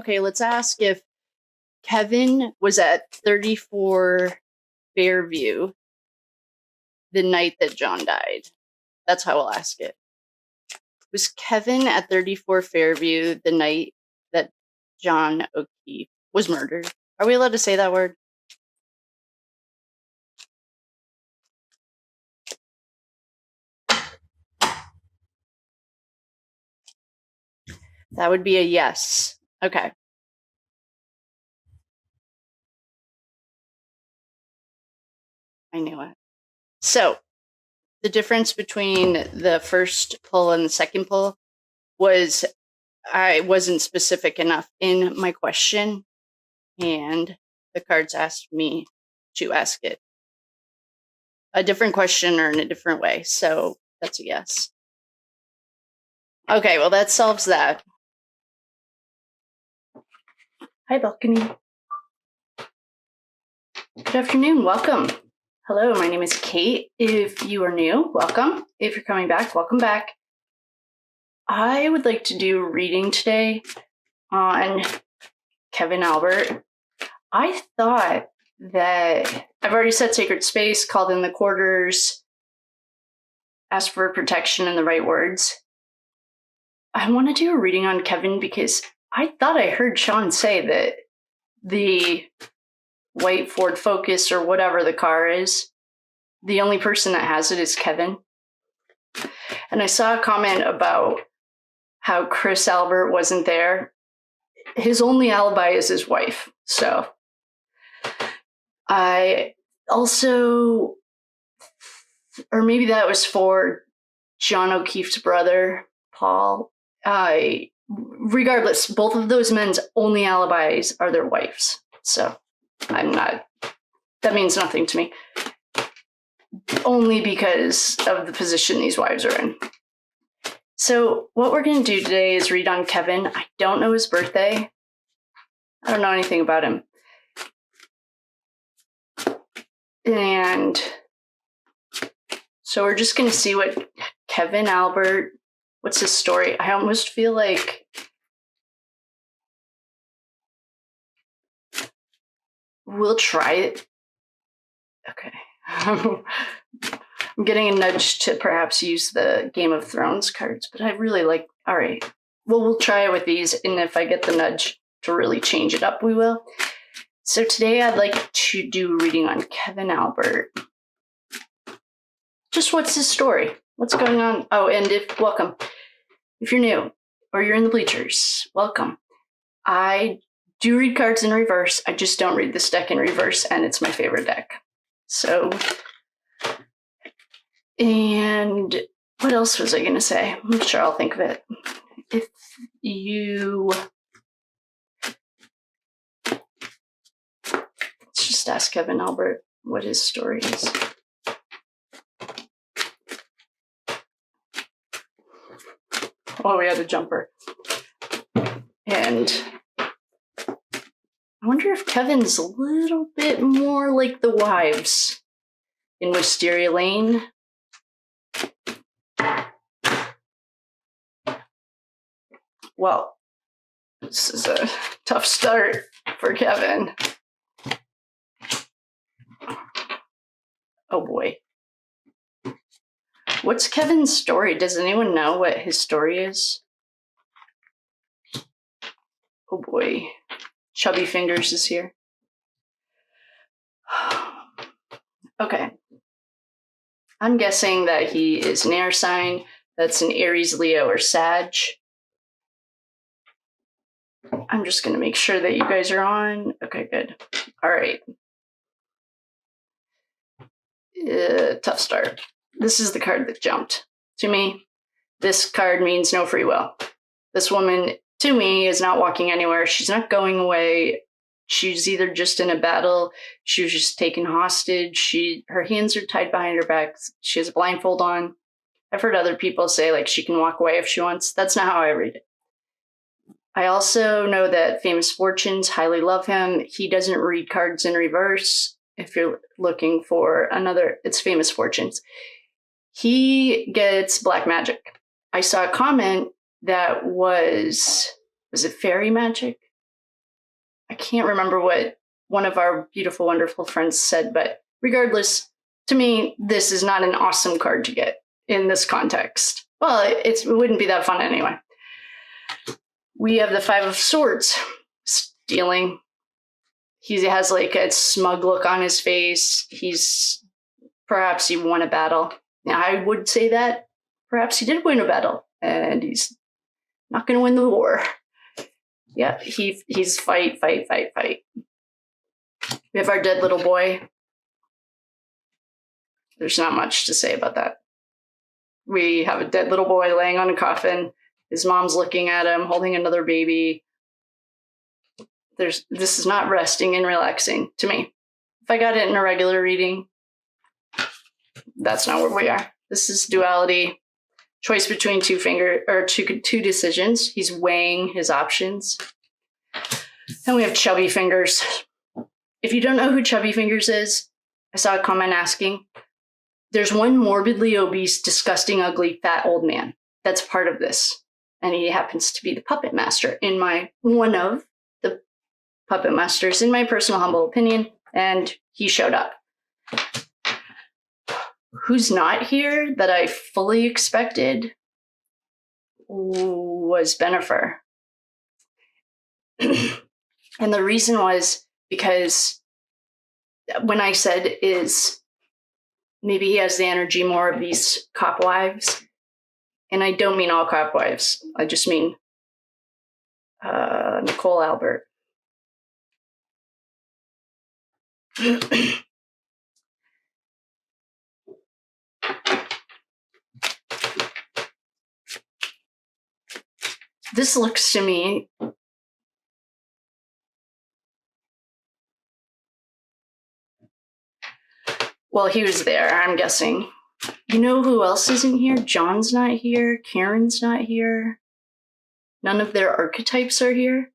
Okay, let's ask if Kevin was at 34 Fairview the night that John died. That's how I'll ask it. Was Kevin at 34 Fairview the night that John O'Keefe was murdered? Are we allowed to say that word? That would be a yes. Okay. I knew it. So, the difference between the first pull and the second pull was I wasn't specific enough in my question, and the cards asked me to ask it a different question or in a different way. So, that's a yes. Okay, well, that solves that. Hi, balcony. Good afternoon. Welcome. Hello, my name is Kate. If you are new, welcome. If you're coming back, welcome back. I would like to do a reading today on Kevin Albert. I thought that I've already set sacred space, called in the quarters, asked for protection and the right words. I want to do a reading on Kevin because I thought I heard Sean say that the white Ford Focus or whatever the car is, the only person that has it is Kevin. And I saw a comment about how Chris Albert wasn't there. His only alibi is his wife. So I also, or maybe that was for John O'Keefe's brother, Paul. Regardless, both of those men's only alibis are their wives. So that means nothing to me. Only because of the position these wives are in. So what we're going to do today is read on Kevin. I don't know his birthday. I don't know anything about him. And so we're just going to see what Kevin Albert, what's his story? I almost feel like we'll try it. Okay. I'm getting a nudge to perhaps use the Game of Thrones cards, but I really like, all right. Well, we'll try it with these, and if I get the nudge to really change it up, we will. So today I'd like to do a reading on Kevin Albert. Just what's his story? What's going on? Oh, and welcome. If you're new or you're in the bleachers, welcome. I do read cards in reverse. I just don't read this deck in reverse, and it's my favorite deck. So, and what else was I going to say? I'm sure I'll think of it. If you, let's just ask Kevin Albert what his story is. Oh, we had a jumper. And I wonder if Kevin's a little bit more like the wives in Wisteria Lane. Well, this is a tough start for Kevin. Oh boy. What's Kevin's story? Does anyone know what his story is? Oh boy. Chubby Fingers is here. Okay. I'm guessing that he is an air sign. That's an Aries, Leo, or Sag. I'm just going to make sure that you guys are on. Okay, good. All right. Tough start. This is the card that jumped. To me, this card means no free will. This woman, to me, is not walking anywhere. She's not going away. She's either just in a battle. She was just taken hostage. Her hands are tied behind her back. She has a blindfold on. I've heard other people say, like, she can walk away if she wants. That's not how I read it. I also know that Famous Fortunes highly love him. He doesn't read cards in reverse. If you're looking for another, it's Famous Fortunes. He gets black magic. I saw a comment that was it fairy magic? I can't remember what one of our beautiful, wonderful friends said, but regardless, to me, this is not an awesome card to get in this context. Well, it wouldn't be that fun anyway. We have the Five of Swords, stealing. He has like a smug look on his face. Perhaps he won a battle. Now, I would say that perhaps he did win a battle, and he's not going to win the war. Yeah, he's fight. We have our dead little boy. There's not much to say about that. We have a dead little boy laying on a coffin. His mom's looking at him, holding another baby. This is not resting and relaxing to me. If I got it in a regular reading, that's not where we are. This is duality. Choice between two decisions. He's weighing his options. And we have chubby fingers. If you don't know who chubby fingers is, I saw a comment asking. There's one morbidly obese, disgusting, ugly, fat old man that's part of this. And he happens to be the puppet master one of the puppet masters, in my personal humble opinion. And he showed up. Who's not here that I fully expected was Bennifer. And the reason was because when I said is maybe he has the energy more of these cop wives, and I don't mean all cop wives. I just mean Nicole Albert. This looks to me well, he was there, I'm guessing. You know who else isn't here? John's not here. Karen's not here. None of their archetypes are here.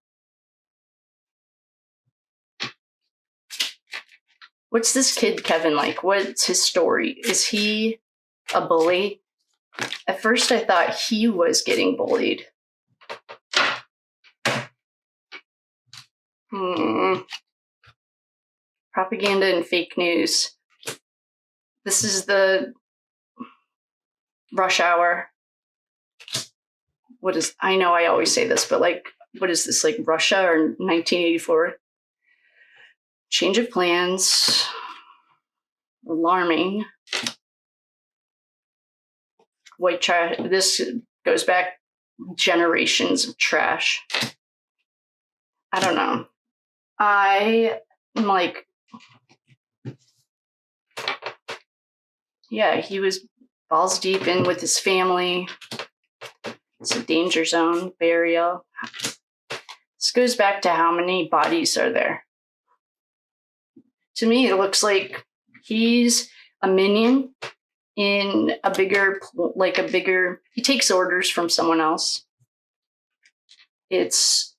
What's this kid Kevin like? What's his story? Is he a bully? At first I thought he was getting bullied. Propaganda and fake news. This is the rush hour. I know I always say this, but like, what is this, like Russia or 1984? Change of plans. Alarming. White trash. This goes back generations of trash. I don't know. I'm like, yeah, he was balls deep in with his family. It's a danger zone, burial. This goes back to how many bodies are there. To me, it looks like he's a minion in a bigger, he takes orders from someone else. It's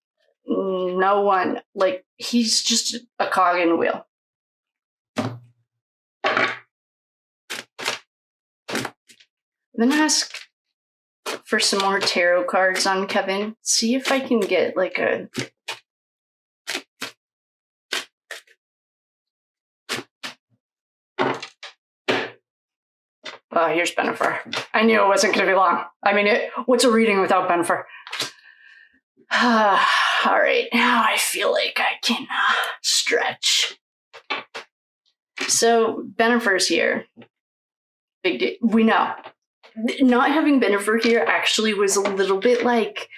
no one, like, he's just a cog in the wheel. I'm gonna ask for some more tarot cards on Kevin. See if I can get like a... Oh, here's Bennifer. I knew it wasn't going to be long. I mean, what's a reading without Bennifer? All right, now I feel like I can stretch. So Bennifer's here. Big deal. We know. Not having Bennifer here actually was a little bit like,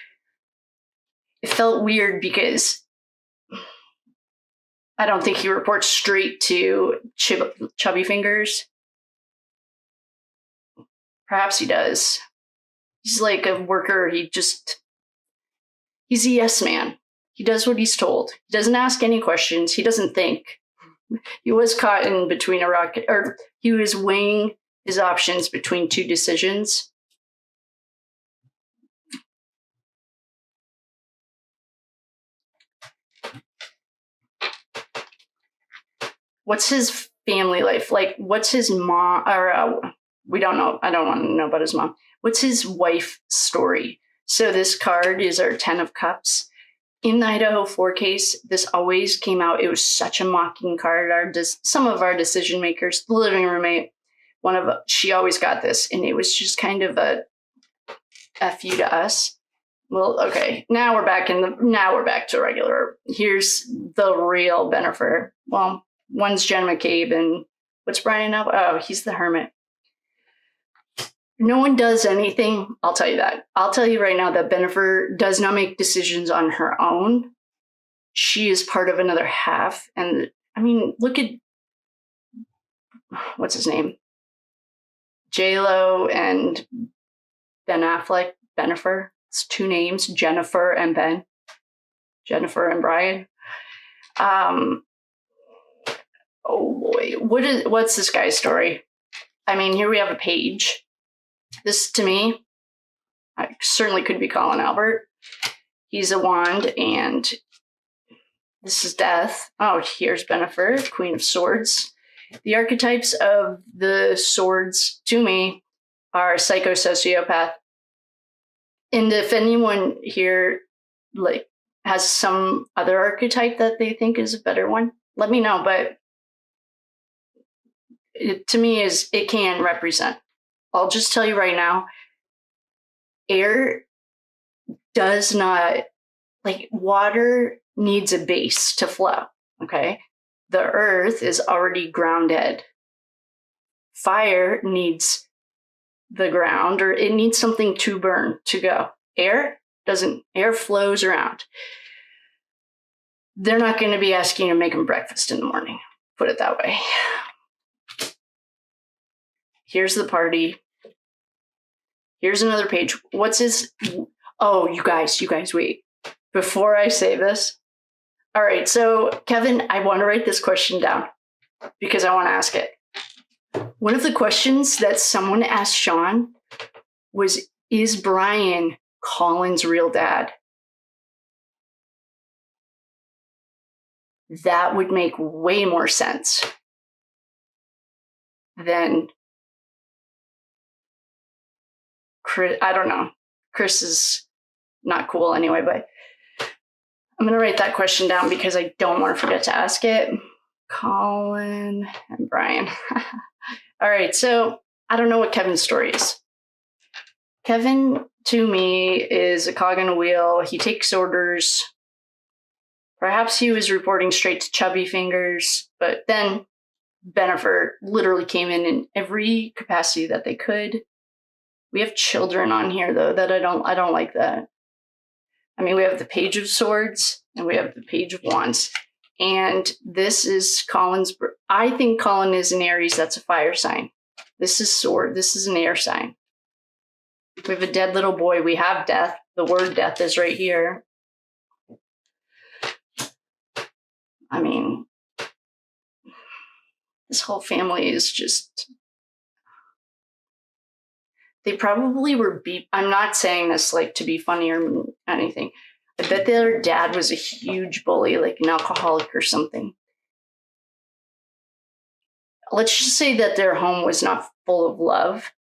it felt weird because I don't think he reports straight to Chubby Fingers. Perhaps he does. He's like a worker. He's a yes man. He does what he's told. He doesn't ask any questions. He doesn't think. He was caught in between a rock, or he was weighing his options between two decisions. What's his family life like? What's his mom, or we don't know. I don't want to know about his mom. What's his wife's story? So this card is our 10 of Cups. in the Idaho 4 case, this always came out. It was such a mocking card. Some of our decision makers, the living roommate, she always got this, and it was just kind of a F you to us. Well, okay, now we're back to regular. Here's the real Bennifer. Well, one's Jen McCabe, and what's Brian now? Oh, he's the hermit. No one does anything. I'll tell you that. I'll tell you right now that Bennifer does not make decisions on her own. She is part of another half. And I mean, look at, what's his name? J-Lo and Ben Affleck, Bennifer. It's 2 names, Jennifer and Ben. Jennifer and Brian. Oh boy, what's this guy's story? I mean, here we have a page. This, to me, I certainly could be Colin Albert. He's a wand, and this is death. Oh, here's Bennifer, Queen of Swords. The archetypes of the swords, to me, are psycho-sociopath. And if anyone here has some other archetype that they think is a better one, let me know. But to me, it can represent. I'll just tell you right now, air does not, water needs a base to flow, okay? The earth is already grounded. Fire needs the ground, or it needs something to burn, to go. Air doesn't. Air flows around. They're not going to be asking you to make them breakfast in the morning, put it that way. Here's the party. Here's another page. What's his? Oh, you guys, wait. Before I say this. All right, so Kevin, I want to write this question down because I want to ask it. One of the questions that someone asked Sean was, is Brian Colin's real dad? That would make way more sense than Chris. I don't know. Chris is not cool anyway, but I'm going to write that question down because I don't want to forget to ask it. Colin and Brian. All right, so I don't know what Kevin's story is. Kevin, to me, is a cog in a wheel. He takes orders. Perhaps he was reporting straight to Chubby Fingers, but then Bennifer literally came in every capacity that they could. We have children on here, though, that I don't like that. I mean, we have the Page of Swords and we have the Page of Wands. And this is Colin's. I think Colin is an Aries. That's a fire sign. This is sword. This is an air sign. We have a dead little boy. We have death. The word death is right here. I mean, this whole family is just. They probably were beat. I'm not saying this to be funny or anything. I bet their dad was a huge bully, like an alcoholic or something. Let's just say that their home was not full of love.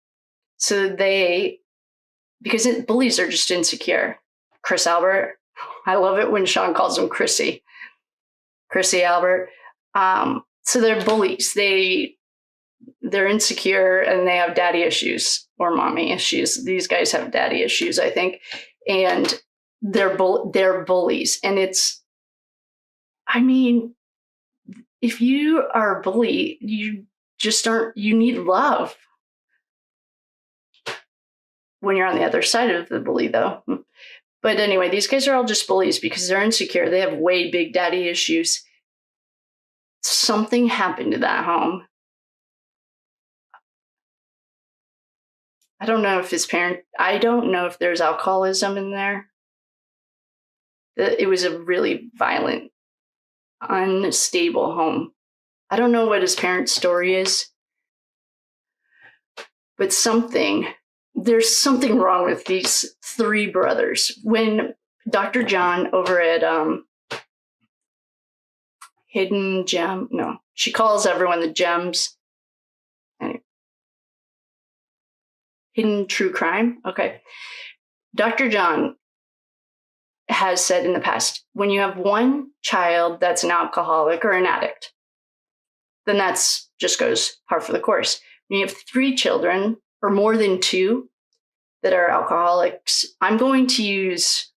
So because bullies are just insecure. Chris Albert, I love it when Sean calls him Chrissy Albert. So they're bullies. They're insecure and they have daddy issues or mommy issues. These guys have daddy issues, I think. And they're bullies. And if you are a bully, you need love. When you're on the other side of the bully, though. But anyway, these guys are all just bullies because they're insecure. They have way big daddy issues. Something happened to that home. I don't know if there's alcoholism in there. It was a really violent, unstable home. I don't know what his parents' story is, but there's something wrong with these 3 brothers. When Dr. John over at Hidden Gem, no, she calls everyone the Gems. Anyway. Hidden True Crime. Okay. Dr. John has said in the past, when you have one child that's an alcoholic or an addict, then that's just goes par for the course. When you have 3 children or more than 2 that are alcoholics, I'm going to use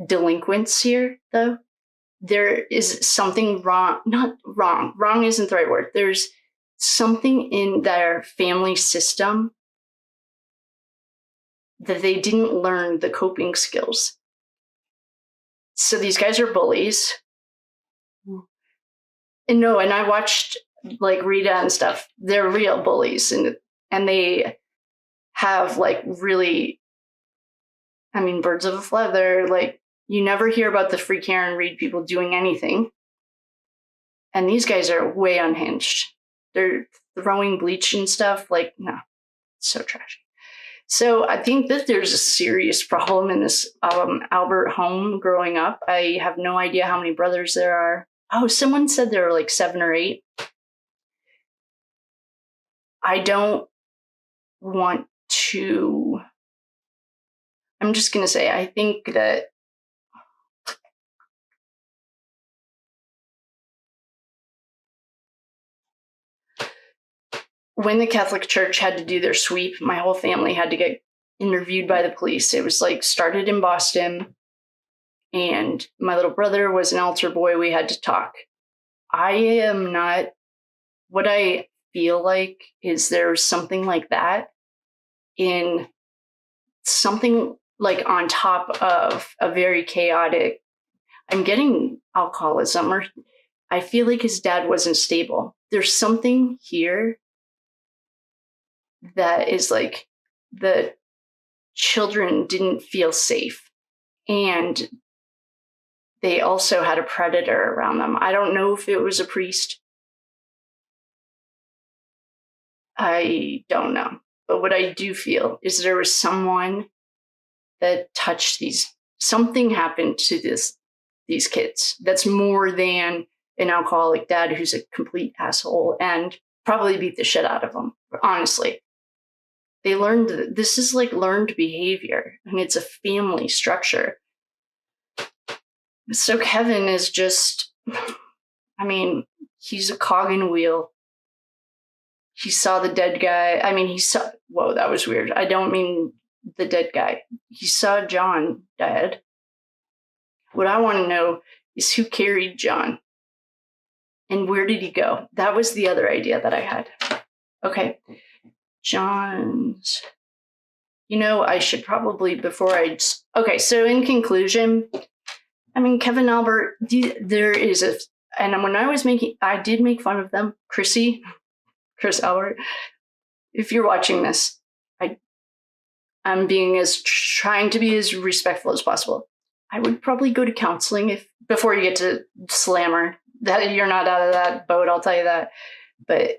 delinquents here, though. There is something wrong, not wrong, wrong isn't the right word. There's something in their family system that they didn't learn the coping skills. So these guys are bullies. And I watched like Rita and stuff. They're real bullies, and they have like really, birds of a feather. Like, you never hear about the free Karen Reed people doing anything. And these guys are way unhinged. They're throwing bleach and stuff. Like, no, it's so trashy. So I think that there's a serious problem in this Albert home growing up. I have no idea how many brothers there are. Oh, someone said there were like 7 or 8. I don't want to... I'm just going to say, I think that when the Catholic Church had to do their sweep, my whole family had to get interviewed by the police. It was like started in Boston, and my little brother was an altar boy. We had to talk. I am not, what I feel like is there's something like that in something like on top of a very chaotic, I'm getting alcoholism, or I feel like his dad wasn't stable. There's something here that is like the children didn't feel safe, and they also had a predator around them. I don't know if it was a priest. I don't know. But what I do feel is there was someone that touched these. Something happened to these kids that's more than an alcoholic dad who's a complete asshole and probably beat the shit out of them, honestly. They learned, this is like learned behavior, and it's a family structure. So Kevin is just, he's a cog in a wheel. He saw the dead guy. Whoa, that was weird. I don't mean the dead guy. He saw John dead. What I want to know is who carried John and where did he go? That was the other idea that I had. Okay. John's, I should probably, okay, so in conclusion, Kevin Albert, there is and when I did make fun of them, Chris Albert, if you're watching this, I'm trying to be as respectful as possible. I would probably go to counseling before you get to slammer. That you're not out of that boat, I'll tell you that. But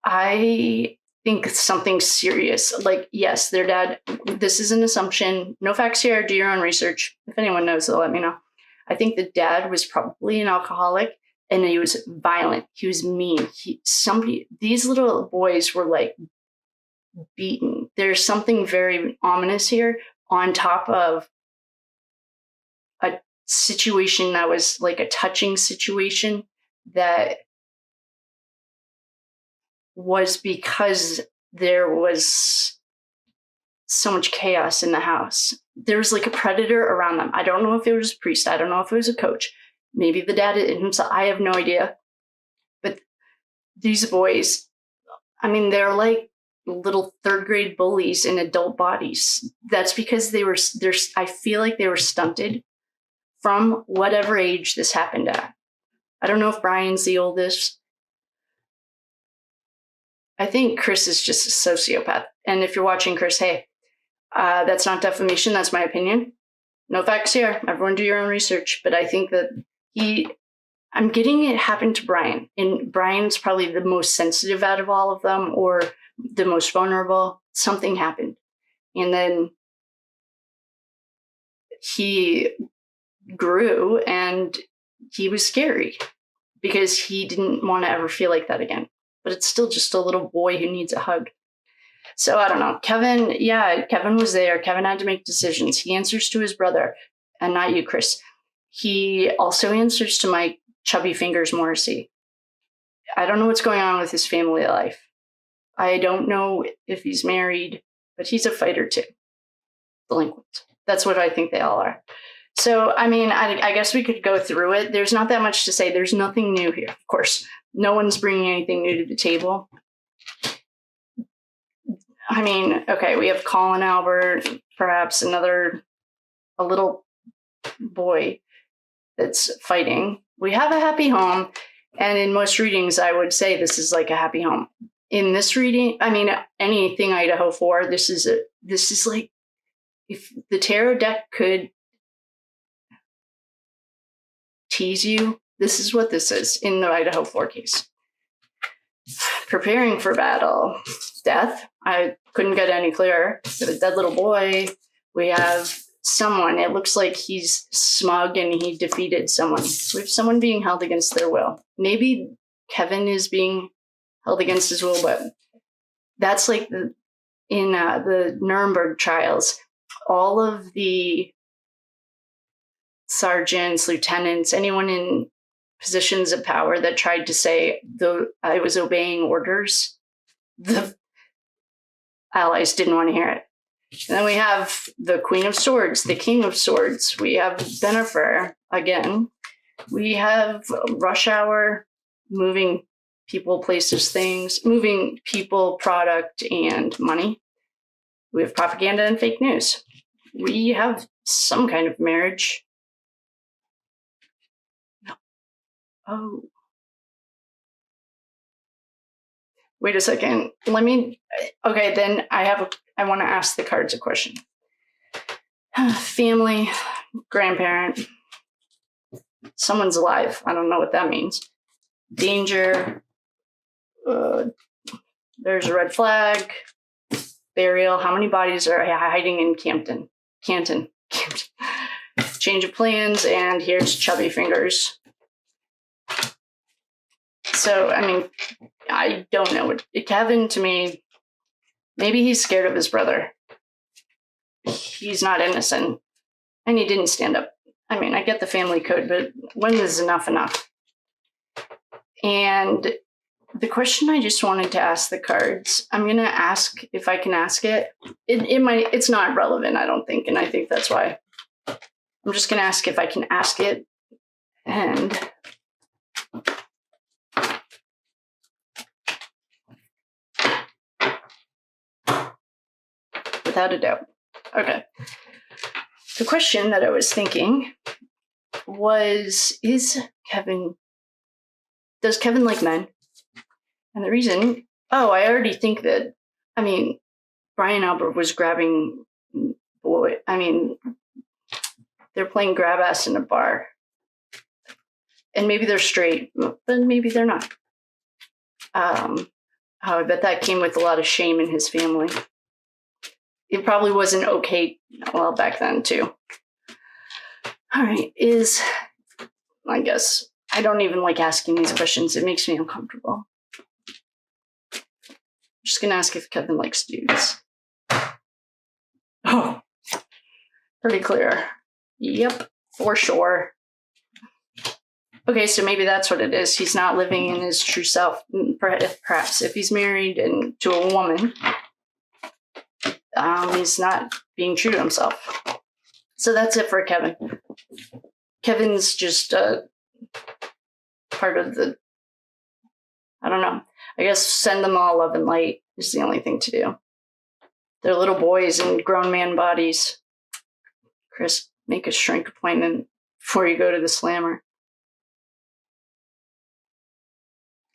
I think something serious, like, yes, their dad, this is an assumption, no facts here, do your own research. If anyone knows, they'll let me know. I think the dad was probably an alcoholic, and he was violent. He was mean. These little boys were like beaten. There's something very ominous here on top of a situation that was like a touching situation that was because there was so much chaos in the house. There was like a predator around them. I don't know if it was a priest. I don't know if it was a coach. Maybe the dad himself. I have no idea. But these boys, they're like little 3rd grade bullies in adult bodies. That's because I feel like they were stunted from whatever age this happened at. I don't know if Brian's the oldest. I think Chris is just a sociopath. And if you're watching, Chris, hey, that's not defamation. That's my opinion. No facts here. Everyone do your own research. But I think that I'm getting it happen to Brian. And Brian's probably the most sensitive out of all of them, or the most vulnerable. Something happened. And then he grew, and he was scary because he didn't want to ever feel like that again. But it's still just a little boy who needs a hug. So I don't know. Kevin was there. Kevin had to make decisions. He answers to his brother. and not you, Chris. He also answers to my chubby fingers Morrissey. I don't know what's going on with his family life. I don't know if he's married, but he's a fighter too. Delinquent. That's what I think they all are. So, I mean, I guess we could go through it. There's not that much to say. There's nothing new here, of course. No one's bringing anything new to the table. I mean, okay, we have Colin Albert, perhaps a little boy that's fighting. We have a happy home. And in most readings, I would say this is like a happy home. In this reading, I mean, anything Idaho 4, this is like, if the tarot deck could tease you, this is what this is in the Idaho 4 case. Preparing for battle. Death. I couldn't get any clearer. We have a dead little boy. We have someone. It looks like he's smug and he defeated someone. We have someone being held against their will. Maybe Kevin is being held against his will, but that's like in the Nuremberg trials. All of the sergeants, lieutenants, anyone in positions of power that tried to say I was obeying orders, the allies didn't want to hear it. And then we have the Queen of Swords, the King of Swords. We have Bennifer again. We have Rush Hour, moving people, places, things, moving people, product, and money. We have propaganda and fake news. We have some kind of marriage. Oh. Wait a second. Okay, then I want to ask the cards a question. Family, grandparent, someone's alive. I don't know what that means. Danger. There's a red flag. Burial. How many bodies are hiding in Canton? Change of plans, and here's chubby fingers. So, I mean, I don't know. Kevin, to me, maybe he's scared of his brother. He's not innocent. And he didn't stand up. I mean, I get the family code, but when is enough? And the question I just wanted to ask the cards, I'm going to ask if I can ask it. It's not relevant, I don't think. And I think that's why. I'm just going to ask if I can ask it. And without a doubt. Okay. The question that I was thinking was, does Kevin like men? And the reason, I already think that, Brian Albert was grabbing boy. They're playing grab ass in a bar. And maybe they're straight, but maybe they're not. I bet that came with a lot of shame in his family. It probably wasn't okay, well, back then, too. All right, I guess, I don't even like asking these questions. It makes me uncomfortable. I'm just going to ask if Kevin likes dudes. Oh, pretty clear. Yep, for sure. Okay, so maybe that's what it is. He's not living in his true self. Perhaps if he's married and to a woman, he's not being true to himself. So that's it for Kevin. Kevin's just part of the, I don't know. I guess send them all love and light is the only thing to do. They're little boys in grown man bodies. Chris, make a shrink appointment before you go to the slammer.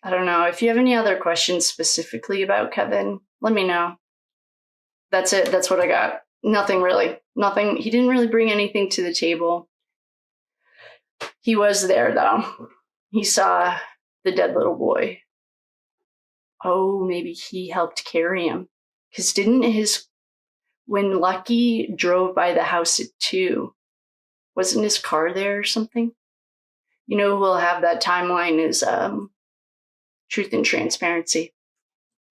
I don't know. If you have any other questions specifically about Kevin, let me know. That's it. That's what I got. Nothing really. Nothing. He didn't really bring anything to the table. He was there, though. He saw the dead little boy. Oh, maybe he helped carry him. Because when Lucky drove by the house at 2, wasn't his car there or something? You know who will have that timeline is Truth and Transparency.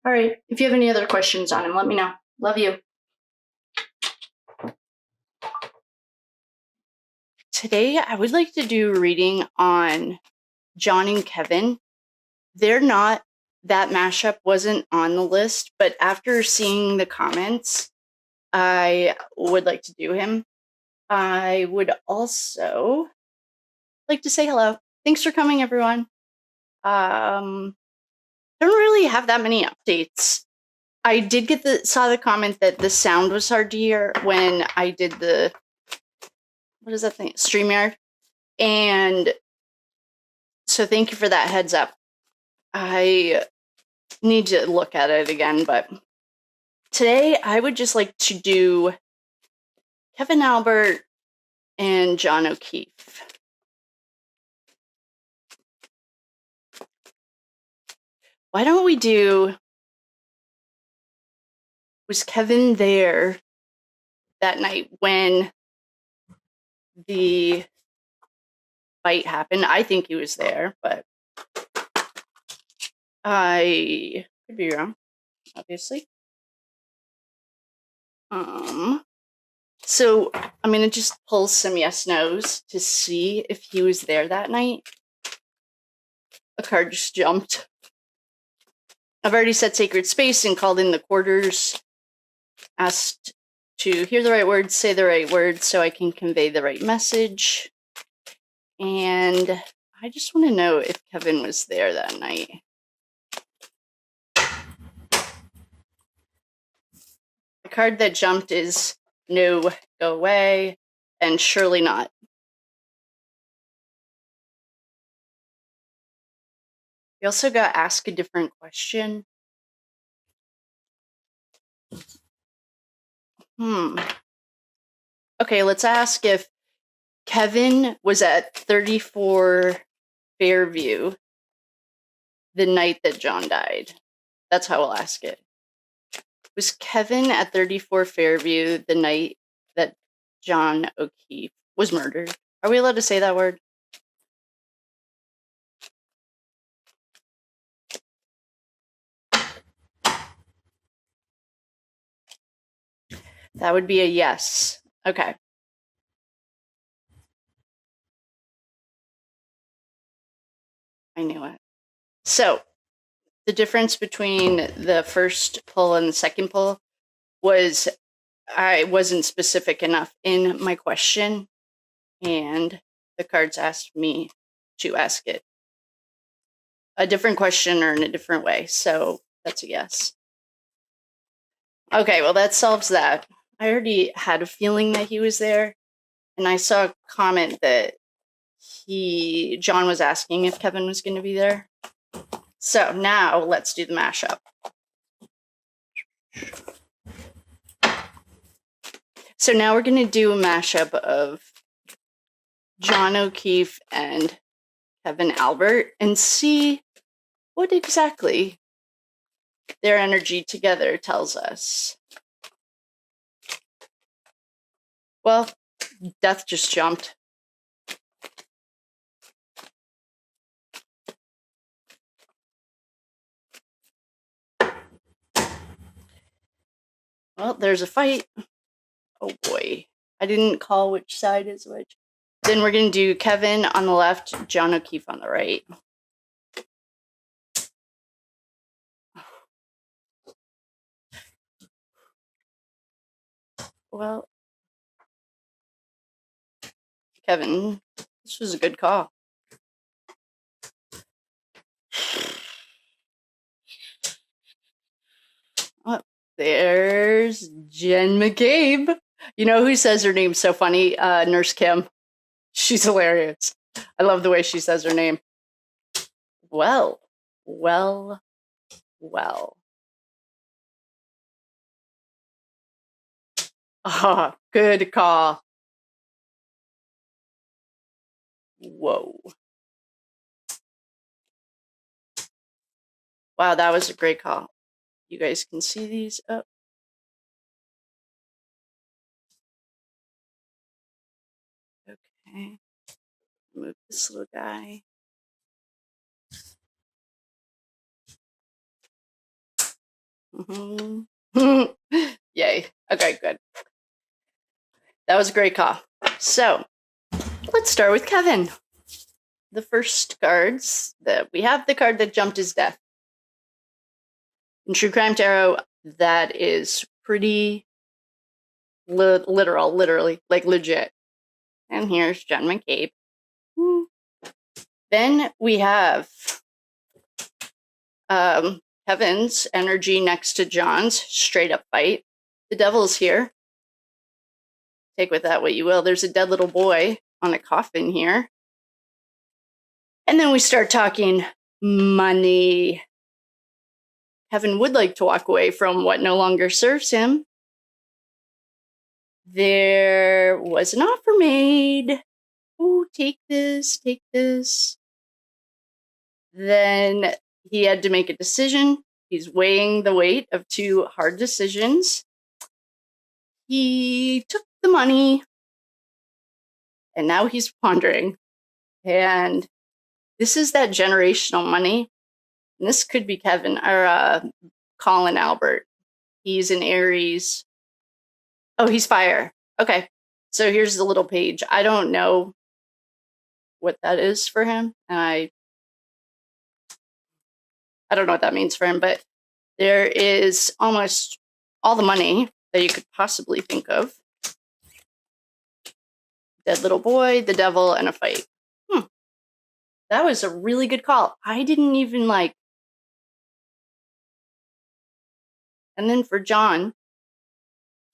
All right. If you have any other questions on him, let me know. Love you. Today, I would like to do a reading on John and Kevin. They're not, that mashup wasn't on the list, but after seeing the comments, I would like to do him. I would also like to say hello. Thanks for coming, everyone. Don't really have that many updates. I did saw the comment that the sound was hard to hear when I did the, what is that thing? StreamYard. And so thank you for that heads up. I need to look at it again, but today I would just like to do Kevin Albert and John O'Keefe. Why don't we do, was Kevin there that night when the fight happened? I think he was there, but I could be wrong, obviously. So I'm gonna just pull some yes nos to see if he was there that night. A card just jumped. I've already set sacred space and called in the quarters, asked to hear the right words, say the right words so I can convey the right message. And I just want to know if Kevin was there that night. The card that jumped is no, go away, and surely not. We also got ask a different question. Okay, let's ask if Kevin was at 34 Fairview the night that John died. That's how we'll ask it. Was Kevin at 34 Fairview the night that John O'Keefe was murdered? Are we allowed to say that word? That would be a yes. Okay. I knew it. So the difference between the first pull and the second pull was I wasn't specific enough in my question, and the cards asked me to ask it a different question or in a different way. So that's a yes. Okay, well, that solves that. I already had a feeling that he was there, and I saw a comment that John was asking if Kevin was going to be there. So now let's do the mashup. So now we're going to do a mashup of John O'Keefe and Kevin Albert and see what exactly their energy together tells us. Well, death just jumped. Well, there's a fight. Oh boy. I didn't call which side is which. Then we're going to do Kevin on the left, John O'Keefe on the right. Well, Kevin, this was a good call. Oh, there's Jen McCabe. You know who says her name so funny? Nurse Kim. She's hilarious. I love the way she says her name. Well. Ah, good call. Whoa. Wow, that was a great call. You guys can see these up. Okay. Move this little guy. Yay. Okay, good. That was a great call. So let's start with Kevin. The first cards that we have, the card that jumped is Death. In True Crime Tarot, that is pretty literal, literally, like legit. And here's John McCabe. Then we have Kevin's energy next to John's, straight up fight. The Devil's here. Take with that what you will. There's a dead little boy on a coffin here. And then we start talking money. Kevin would like to walk away from what no longer serves him. There was an offer made. Oh, take this, take this. Then he had to make a decision. He's weighing the weight of two hard decisions. He took the money, and now he's pondering. And this is that generational money. And this could be Kevin or Colin Albert. He's an Aries. Oh, he's fire. Okay. So here's the little page. I don't know what that is for him. And I don't know what that means for him, but there is almost all the money that you could possibly think of. Dead little boy, the devil, and a fight. That was a really good call. I didn't even like. And then for John,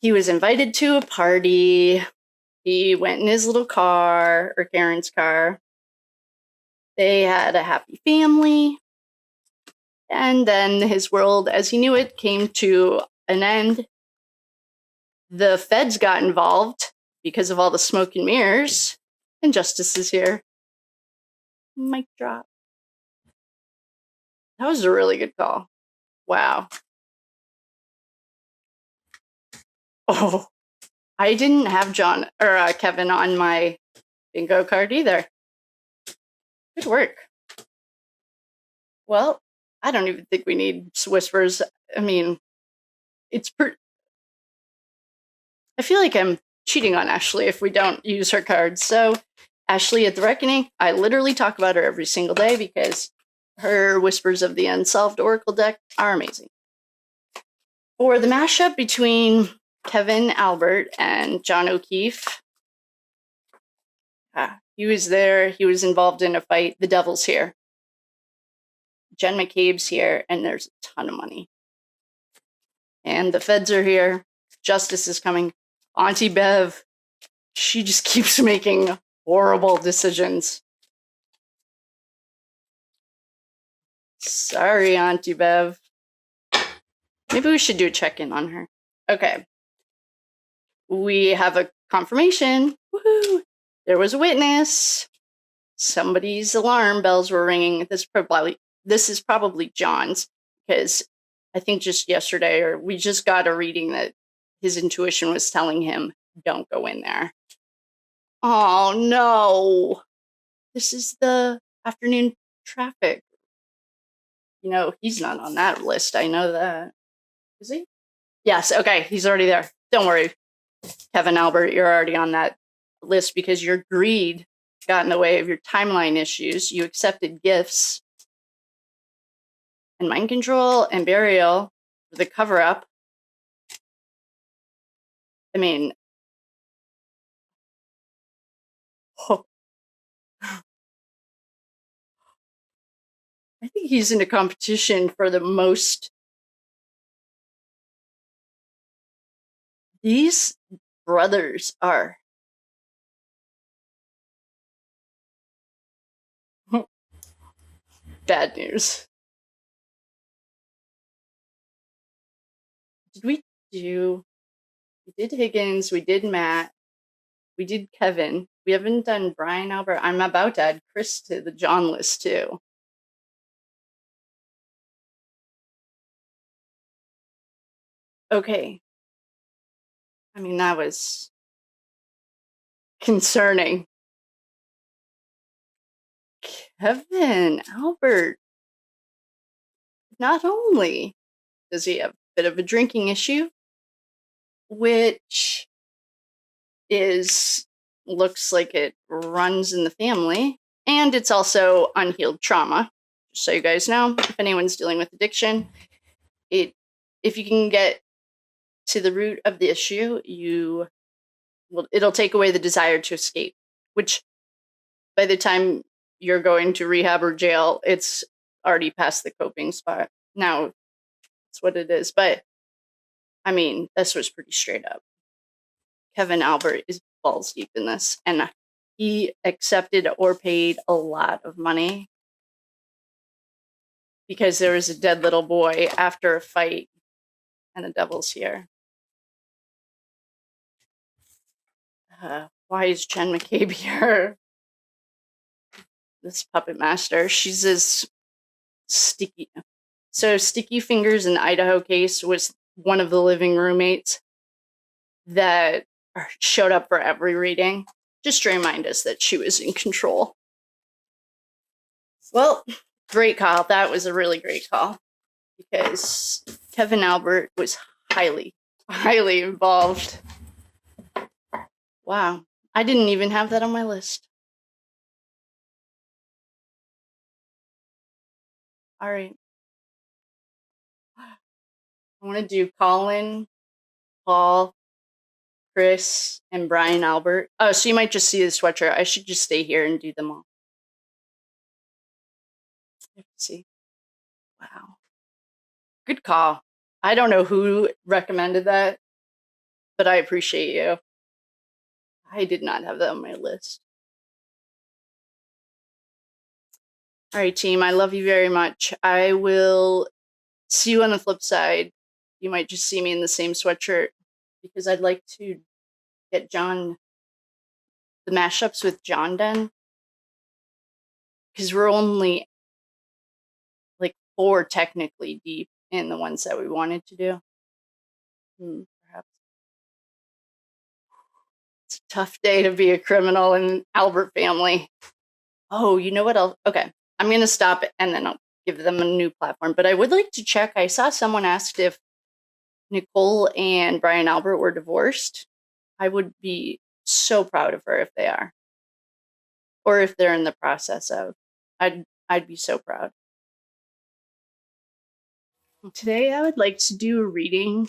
he was invited to a party. He went in his little car, or Karen's car. They had a happy family. And then his world, as he knew it, came to an end. The feds got involved because of all the smoke and mirrors. And justice is here. Mic drop. That was a really good call. Wow. Oh, I didn't have John or Kevin on my bingo card either. Good work. Well, I don't even think we need whispers. I mean, I feel like I'm cheating on Ashley if we don't use her cards. So, Ashley at the Reckoning, I literally talk about her every single day because her Whispers of the Unsolved Oracle deck are amazing. For the mashup between Kevin Albert and John O'Keefe, he was there. He was involved in a fight. The Devil's here. Jen McCabe's here, and there's a ton of money. And the feds are here. Justice is coming. Auntie Bev, she just keeps making horrible decisions. Sorry, Auntie Bev. Maybe we should do a check-in on her. Okay. We have a confirmation. Woohoo! There was a witness. Somebody's alarm bells were ringing. This is probably John's, because I think just yesterday, or we just got a reading that his intuition was telling him, don't go in there. Oh, no. This is the afternoon traffic. You know, he's not on that list. I know that. Is he? Yes. Okay. He's already there. Don't worry, Kevin Albert. You're already on that list because your greed got in the way of your timeline issues. You accepted gifts and mind control and burial, the cover-up. I mean, I think he's in a competition for the most. These brothers are bad news. We did Higgins, we did Matt, we did Kevin. We haven't done Brian Albert. I'm about to add Chris to the John list too. Okay. I mean, that was concerning. Kevin Albert, not only does he have a bit of a drinking issue, which is looks like it runs in the family, and it's also unhealed trauma. Just so you guys know, if anyone's dealing with addiction, if you can get to the root of the issue, it'll take away the desire to escape, which by the time you're going to rehab or jail, it's already past the coping spot. Now, it's what it is. But, I mean, this was pretty straight up. Kevin Albert is balls deep in this, and he accepted or paid a lot of money because there was a dead little boy after a fight, and the devil's here. Why is Jen McCabe here? This puppet master. She's this sticky. So Sticky Fingers in the Idaho case was one of the living roommates that showed up for every reading, just to remind us that she was in control. Well, great call. That was a really great call because Kevin Albert was highly, highly involved. Wow. I didn't even have that on my list. All right. I want to do Colin, Paul, Chris, and Brian Albert. Oh, so you might just see the sweatshirt. I should just stay here and do them all. Let's see. Wow. Good call. I don't know who recommended that, but I appreciate you. I did not have that on my list. All right, team. I love you very much. I will see you on the flip side. You might just see me in the same sweatshirt because I'd like to get the mashups with John done. Because we're only like 4 technically deep in the ones that we wanted to do. Perhaps. It's a tough day to be a criminal in Albert family. Oh, you know what else? Okay, I'm going to stop it and then I'll give them a new platform. But I would like to check. I saw someone asked if Nicole and Brian Albert were divorced. I would be so proud of her if they are. Or if they're in the process of. I'd be so proud. Today I would like to do a reading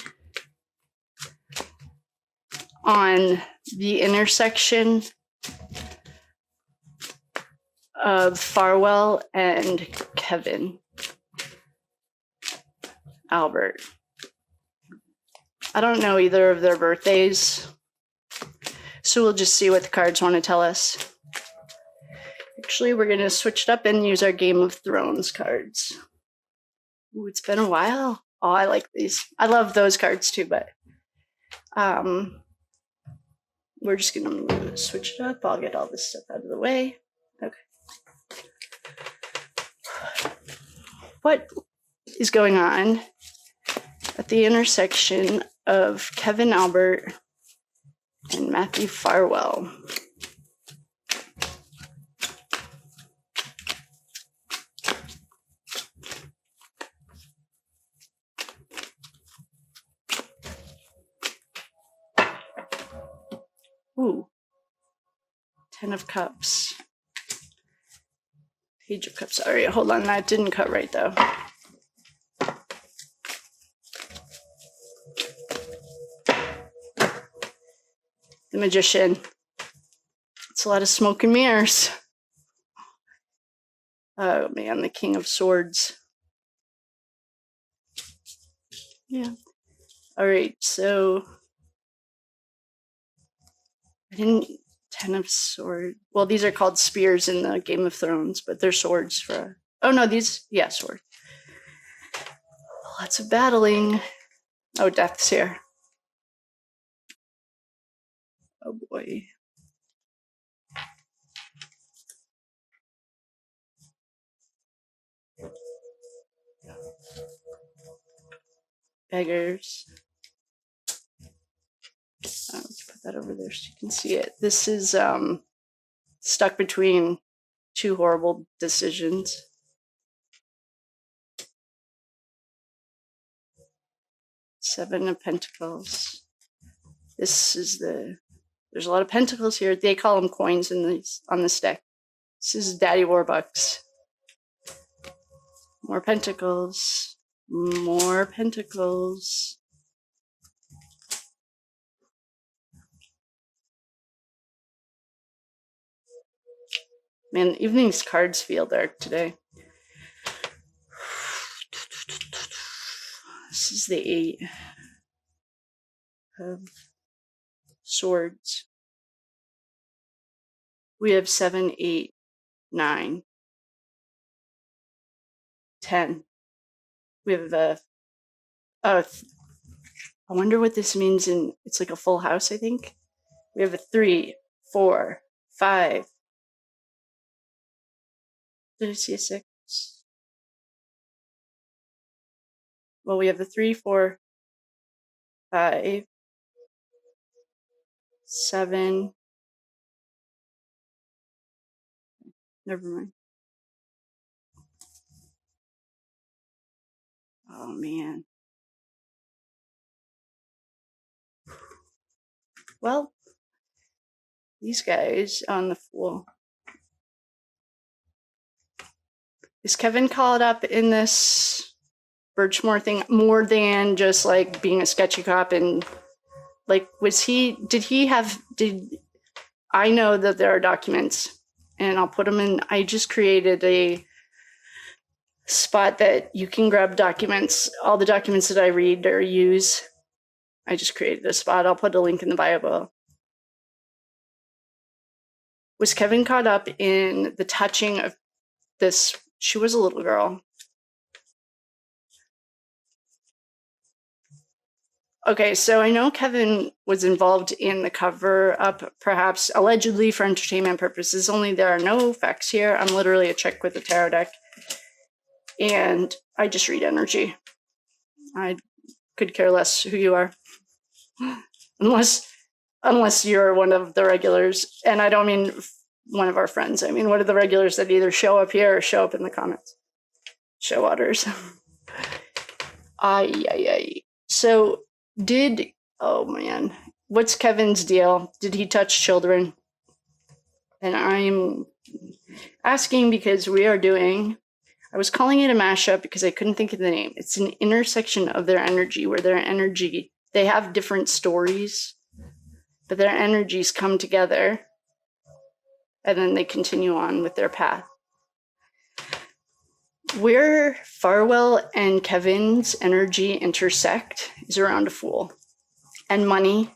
on the intersection of Farwell and Kevin Albert. I don't know either of their birthdays, so we'll just see what the cards want to tell us. Actually, we're going to switch it up and use our Game of Thrones cards. Ooh, it's been a while. Oh, I like these. I love those cards too, but we're just going to switch it up. I'll get all this stuff out of the way. Okay. What is going on at the intersection of Kevin Albert and Matthew Farwell? Ooh. 10 of Cups. Page of Cups. All right, hold on. That didn't cut right, though. The Magician. It's a lot of smoke and mirrors. Oh, man. The King of Swords. Yeah. All right, so... 10 of Swords. Well, these are called spears in the Game of Thrones, but they're swords for... Oh, no, these... Yeah, sword. Lots of battling. Oh, Death's here. Oh, boy. Beggars. Let's put that over there so you can see it. This is stuck between 2 horrible decisions. Seven of Pentacles. This is the There's a lot of pentacles here. They call them coins on this deck. This is Daddy Warbucks. More pentacles. More pentacles. Man, even these cards feel dark today. This is the 8 of Swords. We have 7, 8, 9, 10. We have I wonder what this means it's like a full house, I think. We have a 3, 4, 5. Did I see a 6? Well, we have the 3, 4, 5, 7. Never mind. Oh, man. Well, these guys on the Fool. Is Kevin caught up in this Birchmore thing more than just like being a sketchy cop? And like, did I know that there are documents and I'll put them in. I just created a spot that you can grab documents, all the documents that I read or use. I just created a spot. I'll put a link in the bio below. Was Kevin caught up in the touching of this? She was a little girl. Okay, so I know Kevin was involved in the cover up, perhaps allegedly for entertainment purposes, only there are no facts here. I'm literally a chick with a tarot deck. And I just read energy. I could care less who you are. Unless you're one of the regulars. And I don't mean one of our friends. I mean one of the regulars that either show up here or show up in the comments. Show otters. So oh man, what's Kevin's deal? Did he touch children? And I'm asking because I was calling it a mashup because I couldn't think of the name. It's an intersection of their energy where they have different stories, but their energies come together and then they continue on with their path. Where Farwell and Kevin's energy intersect is around a Fool and money.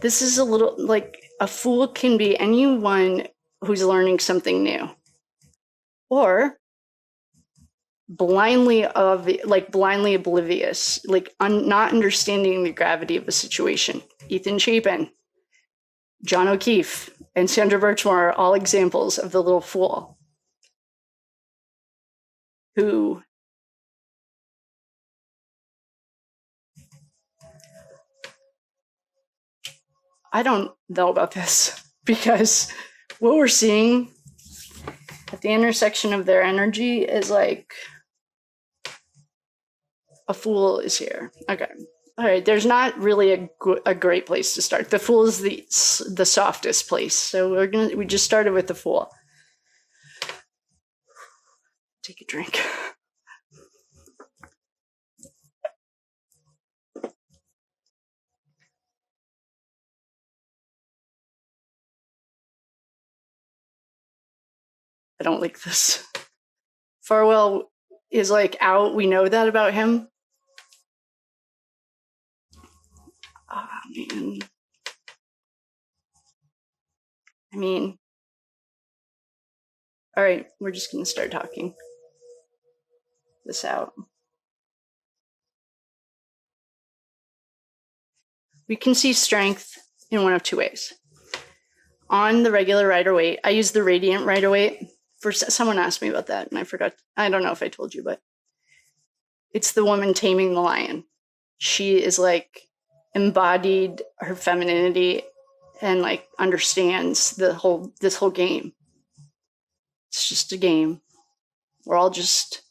This is a little like a Fool can be anyone who's learning something new or blindly oblivious, like not understanding the gravity of the situation. Ethan Chapin, John O'Keefe, and Sandra Birchmore are all examples of the little Fool who I don't know about this because what we're seeing at the intersection of their energy is like a Fool is here. Okay. All right. There's not really a great place to start. The Fool is the softest place. So we just started with the Fool. Take a drink. I don't like this. Farwell is like out. We know that about him. Oh, man. I mean, all right, we're just going to start talking this out. We can see strength in one of two ways. On the regular Rider-Waite, I use the Radiant Rider-Waite. Someone asked me about that, and I forgot. I don't know if I told you, but it's the woman taming the lion. She is like embodied her femininity and like understands this whole game. It's just a game. We're all just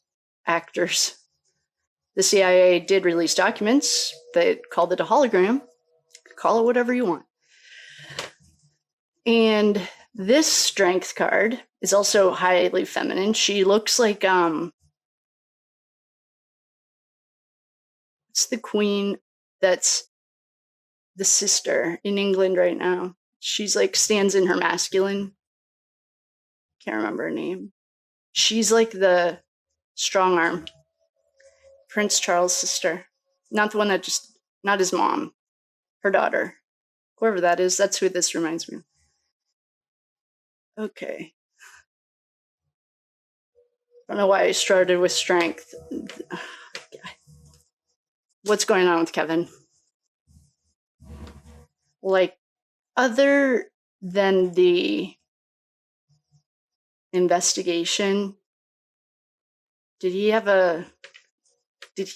actors. The CIA did release documents. They called it a hologram. Call it whatever you want. And this strength card is also highly feminine. She looks like it's the queen that's the sister in England right now. She's like stands in her masculine. Can't remember her name. She's like the strong arm. Prince Charles' sister. Not the one that just, not his mom. Her daughter. Whoever that is, that's who this reminds me of. Okay. I don't know why I started with strength. What's going on with Kevin? Like, other than the investigation, did he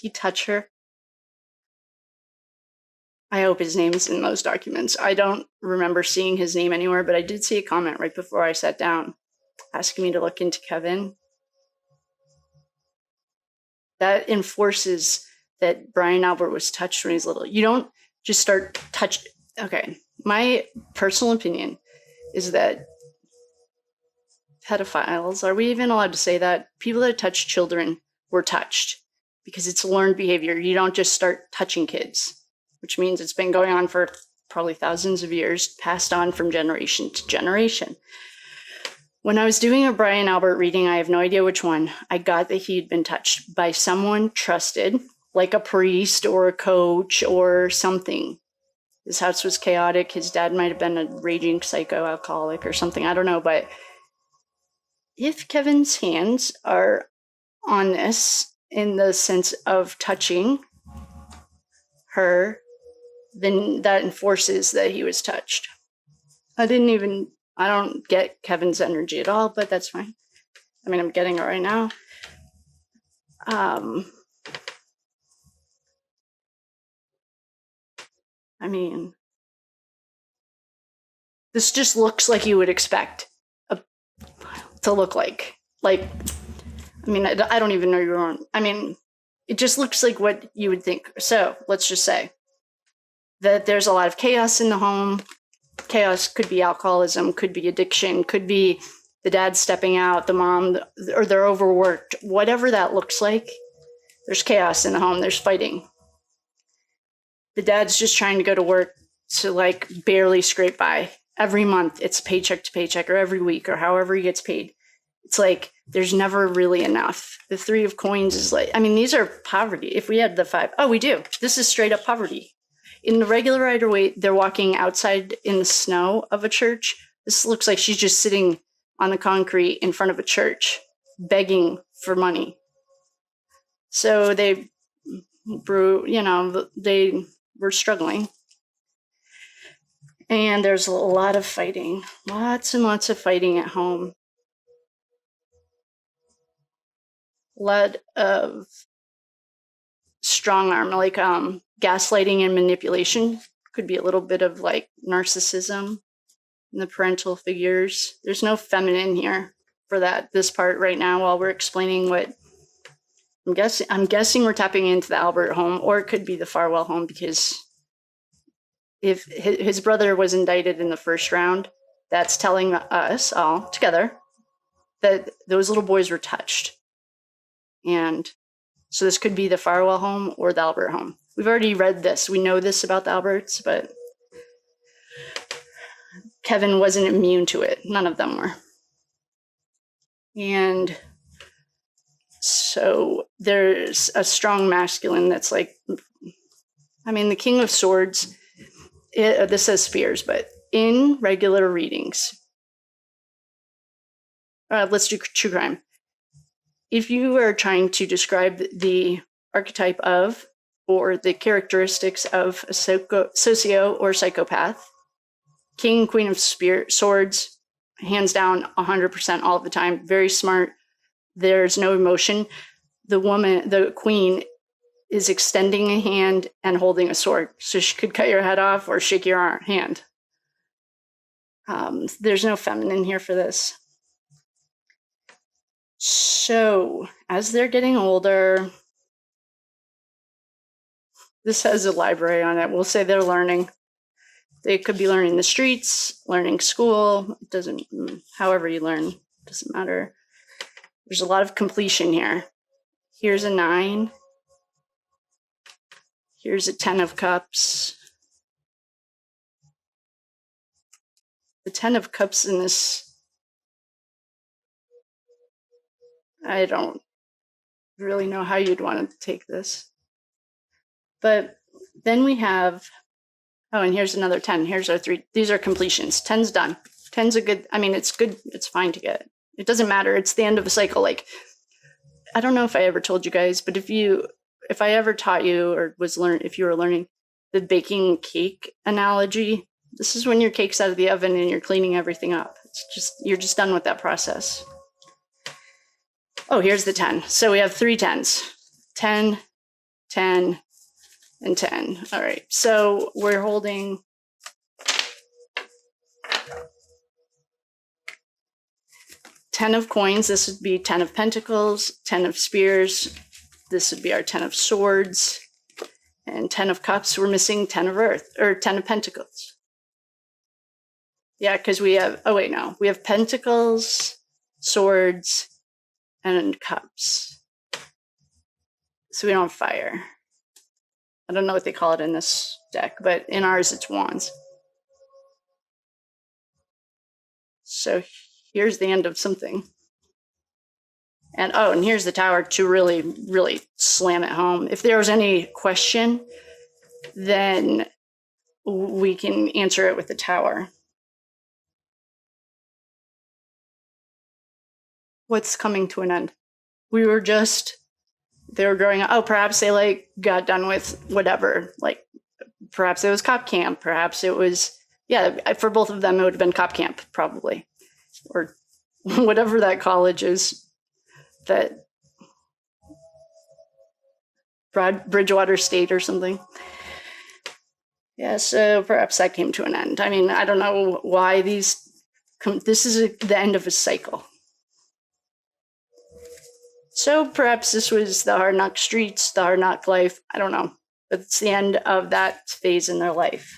touch her? I hope his name's in those documents. I don't remember seeing his name anywhere, but I did see a comment right before I sat down asking me to look into Kevin. That enforces that Brian Albert was touched when he was little. You don't just start touch. Okay, my personal opinion is that pedophiles, are we even allowed to say that? People that touch children were touched because it's learned behavior. You don't just start touching kids, which means it's been going on for probably thousands of years, passed on from generation to generation. When I was doing a Brian Albert reading, I have no idea which one, I got that he'd been touched by someone trusted, like a priest or a coach or something. His house was chaotic. His dad might have been a raging psycho-alcoholic or something. I don't know. But if Kevin's hands are on this in the sense of touching her, then that enforces that he was touched. I don't get Kevin's energy at all, but that's fine. I mean, I'm getting it right now. I mean, this just looks like you would expect to look like. Like, I mean, I don't even know your own. I mean, it just looks like what you would think. So let's just say that there's a lot of chaos in the home. Chaos could be alcoholism, could be addiction, could be the dad stepping out, the mom, or they're overworked. Whatever that looks like, there's chaos in the home. There's fighting. The dad's just trying to go to work to like barely scrape by. Every month, it's paycheck to paycheck, or every week, or however he gets paid. It's like there's never really enough. The 3 of coins is like, I mean, these are poverty. If we had the 5, we do. This is straight up poverty. In the regular Rider-Waite, they're walking outside in the snow of a church. This looks like she's just sitting on the concrete in front of a church, begging for money. So they were struggling. And there's a lot of fighting, lots and lots of fighting at home. A lot of strong arm, like gaslighting and manipulation. Could be a little bit of like narcissism in the parental figures. There's no feminine here for this part right now while we're explaining what I'm guessing we're tapping into the Albert home, or it could be the Farwell home, because if his brother was indicted in the first round, that's telling us all together that those little boys were touched. And so this could be the Farwell home or the Albert home. We've already read this. We know this about the Alberts, but Kevin wasn't immune to it. None of them were. And so there's a strong masculine that's like, I mean, the King of Swords, this says spheres, but in regular readings, let's do true crime. If you are trying to describe the archetype of or the characteristics of a socio or psychopath, King, Queen of Swords, hands down 100% all the time, very smart. There's no emotion. The queen is extending a hand and holding a sword. So she could cut your head off or shake your hand. There's no feminine here for this. So as they're getting older, this has a library on it. We'll say they're learning. They could be learning the streets, learning school. It doesn't, however you learn, doesn't matter. There's a lot of completion here. Here's a 9. Here's a 10 of Cups. The 10 of Cups in this, I don't really know how you'd want to take this. But then we have, oh, and here's another 10. Here's our 3. These are completions. 10's done. 10's a good, I mean, it's good. It's fine to get. It doesn't matter. It's the end of a cycle. Like, I don't know if I ever told you guys, but if I ever taught you or if you were learning the baking cake analogy, this is when your cake's out of the oven and you're cleaning everything up. It's just, you're just done with that process. Oh, here's the 10. So we have 3 10s. 10, 10, and 10. All right. So we're holding ten of coins. This would be 10 of pentacles, 10 of spears. This would be our 10 of swords, and 10 of cups. We're missing 10 of earth, or 10 of pentacles. Yeah, because we have, oh wait, no. We have pentacles, swords, and cups. So we don't have fire. I don't know what they call it in this deck, but in ours it's wands. So here's the end of something. And oh, and here's the tower to really, really slam it home. If there was any question, then we can answer it with the tower. What's coming to an end? They were growing up. Oh, perhaps they like got done with whatever. Like perhaps it was cop camp. Perhaps it was, yeah, for both of them, it would have been cop camp probably. Or whatever that college is, that Bridgewater State or something. Yeah, so perhaps that came to an end. I mean, I don't know why this is the end of a cycle. So perhaps this was the hard knock streets, the hard knock life. I don't know, but it's the end of that phase in their life.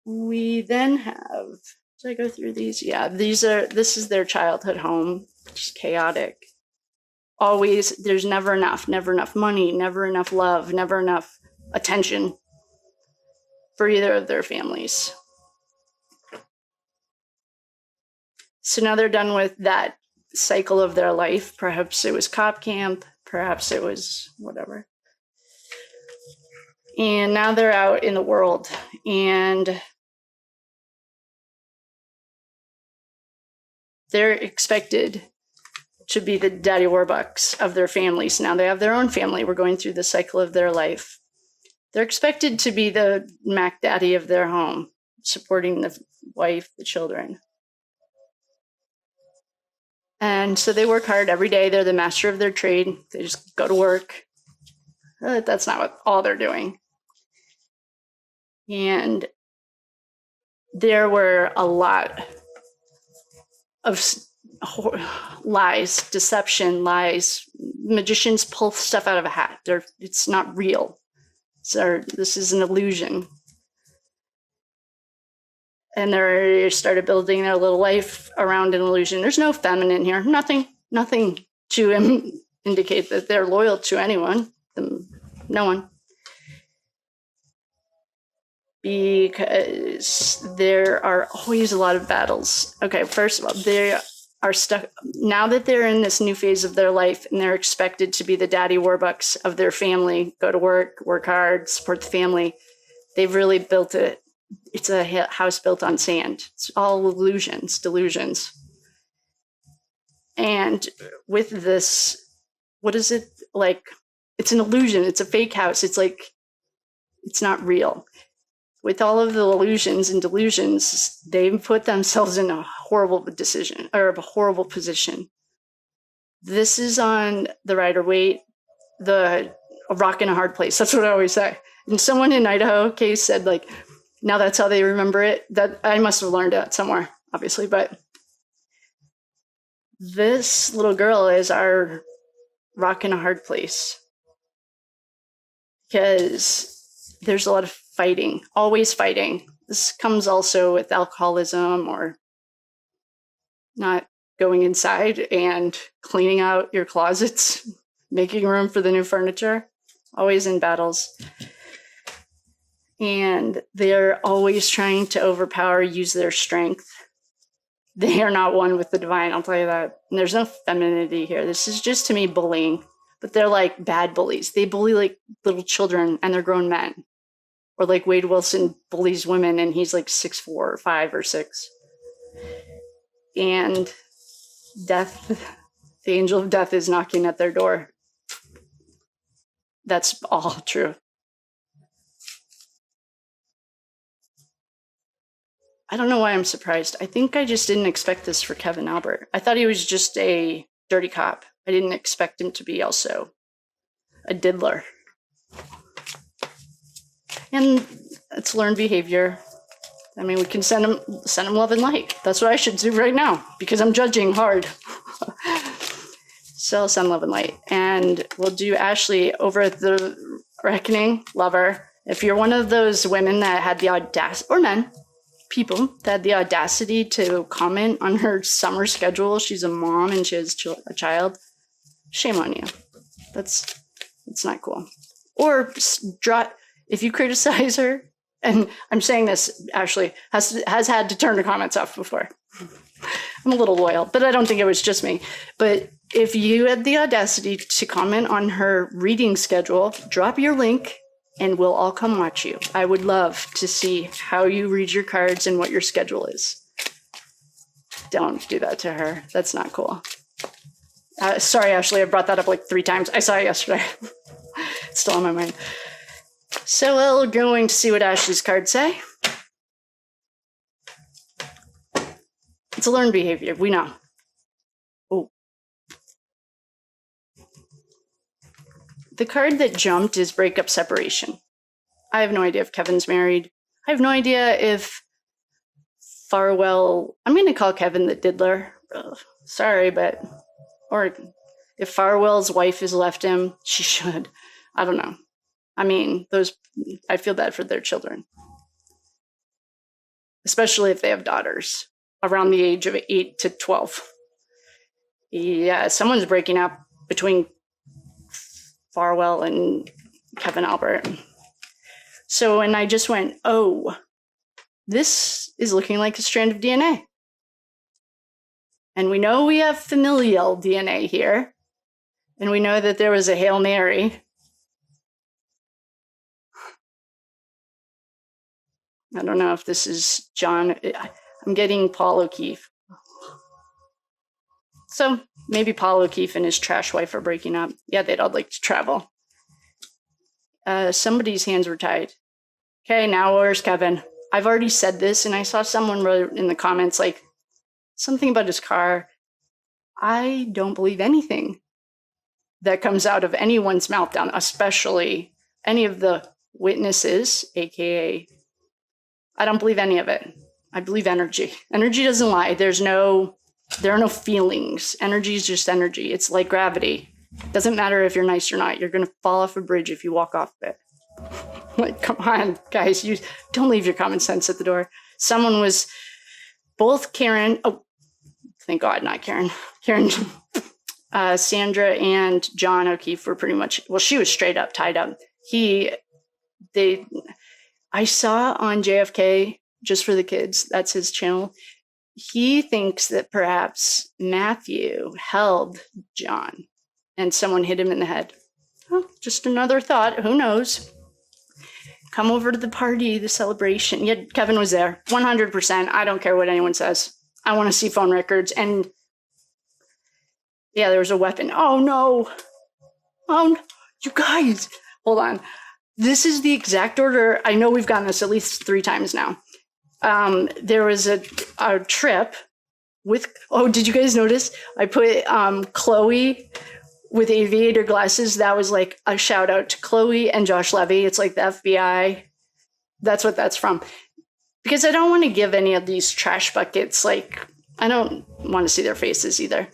We then have, did I go through these? Yeah, this is their childhood home, just chaotic. Always, there's never enough money, never enough love, never enough attention for either of their families. So now they're done with that cycle of their life. Perhaps it was cop camp, perhaps it was whatever. And now they're out in the world, and they're expected to be the daddy warbucks of their families. Now they have their own family. We're going through the cycle of their life. They're expected to be the Mac daddy of their home, supporting the wife, the children. And so they work hard every day. They're the master of their trade. They just go to work. That's not all they're doing. And there were a lot of lies, deception, lies. Magicians pull stuff out of a hat. It's not real. So this is an illusion. And they started building their little life around an illusion. There's no feminine here. Nothing to indicate that they're loyal to anyone. No one. Because there are always a lot of battles. Okay, first of all, they are stuck. Now that they're in this new phase of their life and they're expected to be the daddy warbucks of their family, go to work hard, support the family, they've really built it. It's a house built on sand. It's all illusions, delusions. And with this, what is it like? It's an illusion. It's a fake house. It's like, it's not real. With all of the illusions and delusions, they put themselves in a horrible decision or a horrible position. This is on the Rider-Waite, a rock in a hard place. That's what I always say. And someone in Idaho case said, like, now that's how they remember it. That I must have learned it somewhere, obviously, but this little girl is our rock in a hard place. Because there's a lot of fighting, always fighting. This comes also with alcoholism or not going inside and cleaning out your closets, making room for the new furniture, always in battles. And they're always trying to overpower, use their strength. They are not one with the divine, I'll tell you that. And there's no femininity here. This is just, to me, bullying. But they're like bad bullies. They bully like little children and they're grown men. Or like Wade Wilson bullies women and he's like 6'4" or 5 or 6. And death, the angel of death is knocking at their door. That's all true. I don't know why I'm surprised. I think I just didn't expect this for Kevin Albert. I thought he was just a dirty cop. I didn't expect him to be also a diddler. And it's learned behavior. I mean, we can send him love and light. That's what I should do right now because I'm judging hard. So I'll send love and light. And we'll do Ashley over at the Reckoning, lover. If you're one of those women that had the audacity, or men, people that had the audacity to comment on her summer schedule, she's a mom and she has a child, shame on you. That's not cool. Or if you criticize her, and I'm saying this, Ashley has had to turn the comments off before. I'm a little loyal, but I don't think it was just me. But if you had the audacity to comment on her reading schedule, drop your link and we'll all come watch you. I would love to see how you read your cards and what your schedule is. Don't do that to her. That's not cool. Sorry, Ashley, I brought that up like 3 times. I saw it yesterday. It's still on my mind. So we're going to see what Ashley's cards say. It's a learned behavior. We know. Oh. The card that jumped is breakup, separation. I have no idea if Kevin's married. I have no idea if Farwell, I'm going to call Kevin the diddler. Ugh, sorry, but, or if Farwell's wife has left him, she should. I don't know. I mean, I feel bad for their children. Especially if they have daughters around the age of 8 to 12. Yeah, someone's breaking up between Farwell and Kevin Albert. So when I just went, oh, this is looking like a strand of DNA. And we know we have familial DNA here. And we know that there was a Hail Mary. I don't know if this is John. I'm getting Paul O'Keefe. So maybe Paul O'Keefe and his trash wife are breaking up. Yeah, they'd all like to travel. Somebody's hands were tied. Okay, now where's Kevin? I've already said this, and I saw someone wrote in the comments like something about his car. I don't believe anything that comes out of anyone's mouth down, especially any of the witnesses, aka I don't believe any of it. I believe energy. Energy doesn't lie. There are no feelings. Energy is just energy. It's like gravity. It doesn't matter if you're nice or not. You're going to fall off a bridge if you walk off it. Like, come on, guys. You don't leave your common sense at the door. Someone was both Karen. Oh, thank God, not Karen. Karen, Sandra and John O'Keefe were pretty much, well, she was straight up tied up. I saw on JFK, Just for the Kids, that's his channel, he thinks that perhaps Matthew held John and someone hit him in the head. Well, just another thought. Who knows? Come over to the party, the celebration. Yeah, Kevin was there. 100%. I don't care what anyone says. I want to see phone records. And yeah, there was a weapon. Oh, no. Oh, no. You guys. Hold on. This is the exact order. I know we've gotten this at least 3 times now. There was a trip with, oh, did you guys notice? I put Chloe with aviator glasses. That was like a shout out to Chloe and Josh Levy. It's like the FBI. That's what that's from. Because I don't want to give any of these trash buckets, like, I don't want to see their faces either.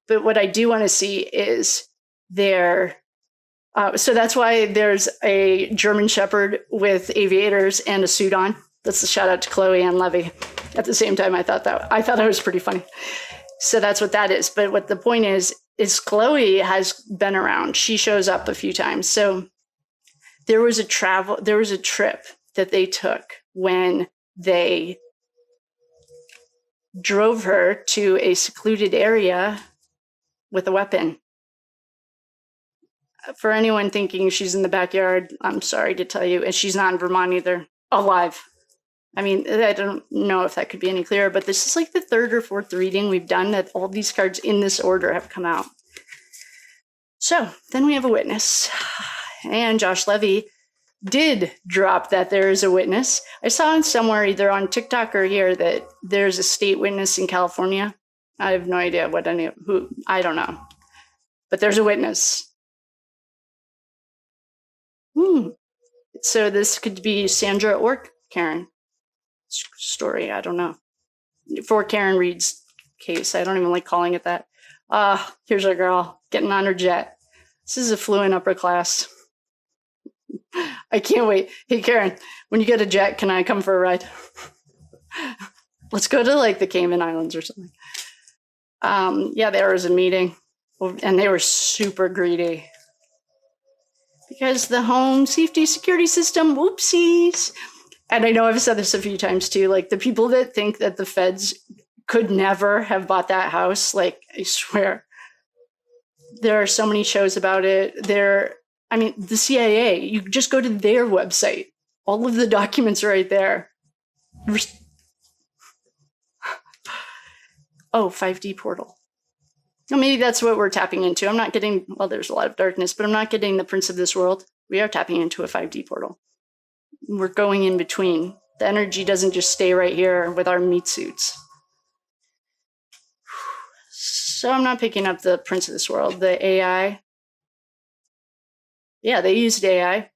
But what I do want to see is So that's why there's a German Shepherd with aviators and a suit on. That's a shout out to Chloe and Levy. At the same time, I thought that was pretty funny. So that's what that is. But what the point is Chloe has been around. She shows up a few times. So there was a trip that they took when they drove her to a secluded area with a weapon. For anyone thinking she's in the backyard, I'm sorry to tell you, and she's not in Vermont either, alive. I mean, I don't know if that could be any clearer, but this is like the third or fourth reading we've done that all these cards in this order have come out. So then we have a witness. And Josh Levy did drop that there is a witness. I saw it somewhere, either on TikTok or here, that there's a state witness in California. I have no idea I don't know. But there's a witness. So this could be Sandra or Karen story. I don't know. For Karen Reed's case, I don't even like calling it that. Here's our girl getting on her jet. This is a fluent upper class. I can't wait. Hey, Karen, when you get a jet, can I come for a ride? Let's go to like the Cayman Islands or something. Yeah, there was a meeting and they were super greedy. Because the home safety security system, whoopsies. And I know I've said this a few times too, like the people that think that the feds could never have bought that house, like I swear, there are so many shows about it. The CIA, you just go to their website. All of the documents are right there. Oh, 5D portal. Well, maybe that's what we're tapping into. I'm not getting, well, there's a lot of darkness, but I'm not getting the Prince of this world. We are tapping into a 5D portal. We're going in between. The energy doesn't just stay right here with our meat suits. So I'm not picking up the Prince of this world, the AI. Yeah, they used AI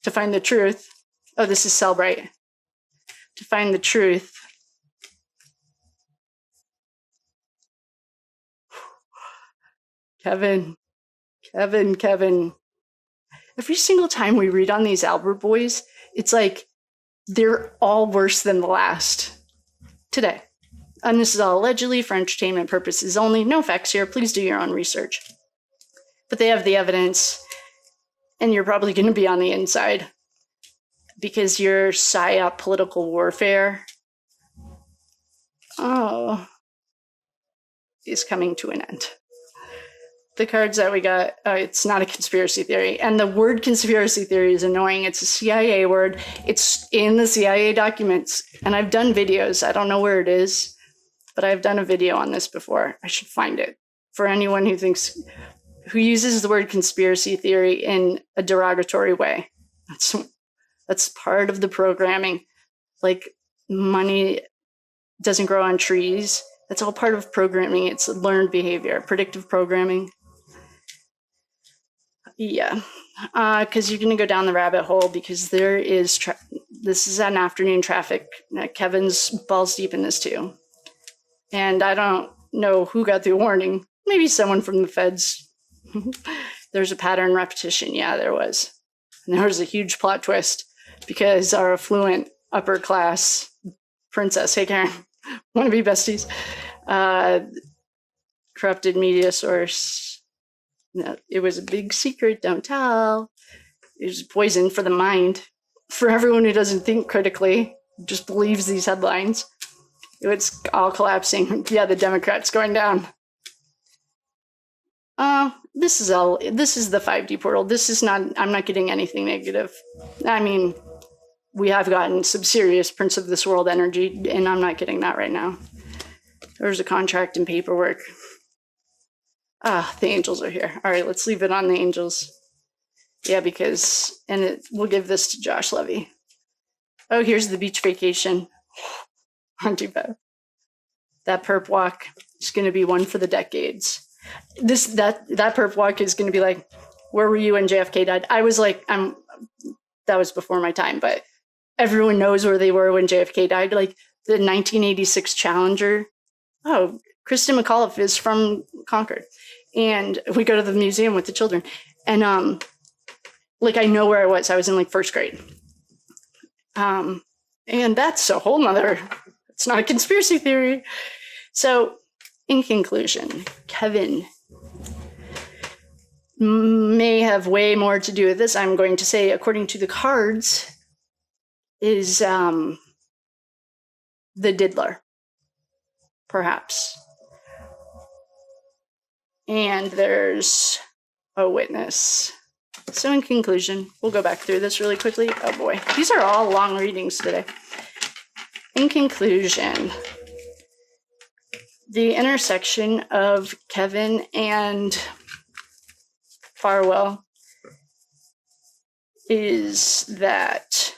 to find the truth. Oh, this is Cellbrite. To find the truth. Kevin. Every single time we read on these Albert boys, it's like they're all worse than the last. Today. And this is all allegedly for entertainment purposes only. No facts here. Please do your own research. But they have the evidence, and you're probably going to be on the inside because your PSYOP political warfare is coming to an end. The cards that we got, it's not a conspiracy theory. And the word conspiracy theory is annoying. It's a CIA word. It's in the CIA documents. And I've done videos. I don't know where it is, but I've done a video on this before. I should find it. For anyone who uses the word conspiracy theory in a derogatory way. That's part of the programming. Like money doesn't grow on trees. That's all part of programming. It's learned behavior, predictive programming. Yeah, because you're going to go down the rabbit hole because there is, this is an afternoon traffic. Kevin's balls deep in this too. And I don't know who got the warning. Maybe someone from the feds. There's a pattern repetition. Yeah, there was. And there was a huge plot twist because our affluent upper class princess, hey Karen, want to be besties? Corrupted media source. No, it was a big secret, don't tell. It was poison for the mind. For everyone who doesn't think critically, just believes these headlines. It's all collapsing. Yeah, the Democrats going down. This is the 5D portal. This is not, I'm not getting anything negative. I mean, we have gotten some serious Prince of this world energy, and I'm not getting that right now. There's a contract and paperwork. The angels are here. All right, let's leave it on the angels. Yeah, we'll give this to Josh Levy. Oh, here's the beach vacation. Not too bad. That perp walk is going to be one for the decades. That perp walk is going to be like, where were you when JFK died? I was like, that was before my time, but everyone knows where they were when JFK died. Like the 1986 Challenger. Oh, Kristen McAuliffe is from Concord. And we go to the museum with the children. And I know where I was. I was in like first grade. And that's a whole nother, it's not a conspiracy theory. So in conclusion, Kevin may have way more to do with this. I'm going to say, according to the cards, is the diddler, perhaps. And there's a witness. So in conclusion, we'll go back through this really quickly. Oh boy, these are all long readings today. In conclusion, the intersection of Kevin and Farwell is that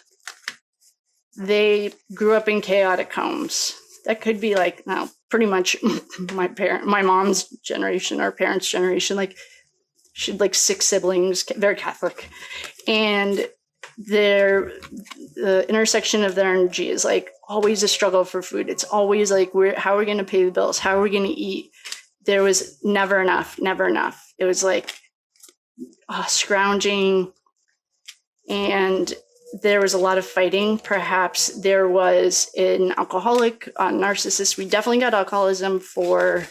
they grew up in chaotic homes. That could be like, pretty much my mom's generation, our parents' generation. Like, she had like 6 siblings, very Catholic, and the intersection of their energy is like always a struggle for food. It's always like, how are we going to pay the bills? How are we going to eat? There was never enough. It was like scrounging, and there was a lot of fighting. Perhaps there was an alcoholic, narcissist. We definitely got alcoholism for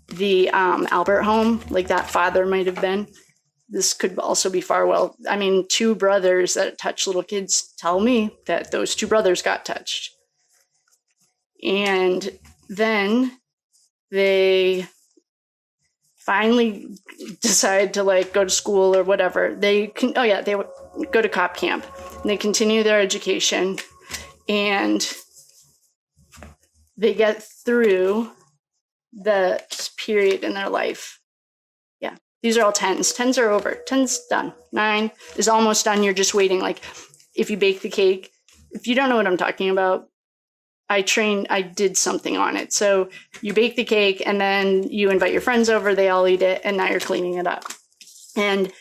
the Albert home, like that father might have been. This could also be Farwell. I mean, 2 brothers that touch little kids tell me that those 2 brothers got touched. And then they finally decide to like go to school or whatever. They would go to cop camp, and they continue their education, and they get through the period in their life. Yeah, these are all 10s. 10s are over. 10's done. 9 is almost done. You're just waiting. Like, if you bake the cake, if you don't know what I'm talking about, I did something on it. So you bake the cake, and then you invite your friends over, they all eat it, and now you're cleaning it up. And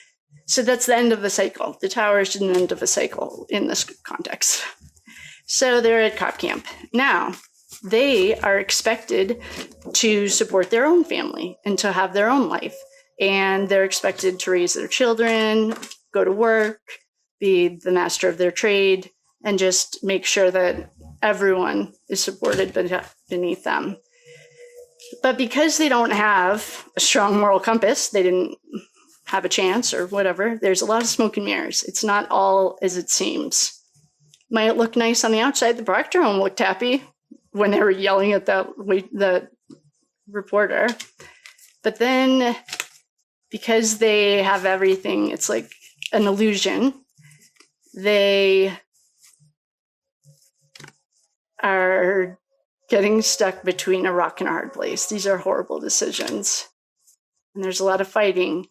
so that's the end of the cycle. The tower is the end of a cycle in this context. So they're at cop camp. Now, they are expected to support their own family and to have their own life. And they're expected to raise their children, go to work, be the master of their trade, and just make sure that everyone is supported beneath them. But because they don't have a strong moral compass, they didn't have a chance or whatever, there's a lot of smoke and mirrors. It's not all as it seems. Might look nice on the outside. The Proctor home looked happy when they were yelling at the reporter. But then, because they have everything, it's like an illusion. They are getting stuck between a rock and a hard place. These are horrible decisions. And there's a lot of fighting.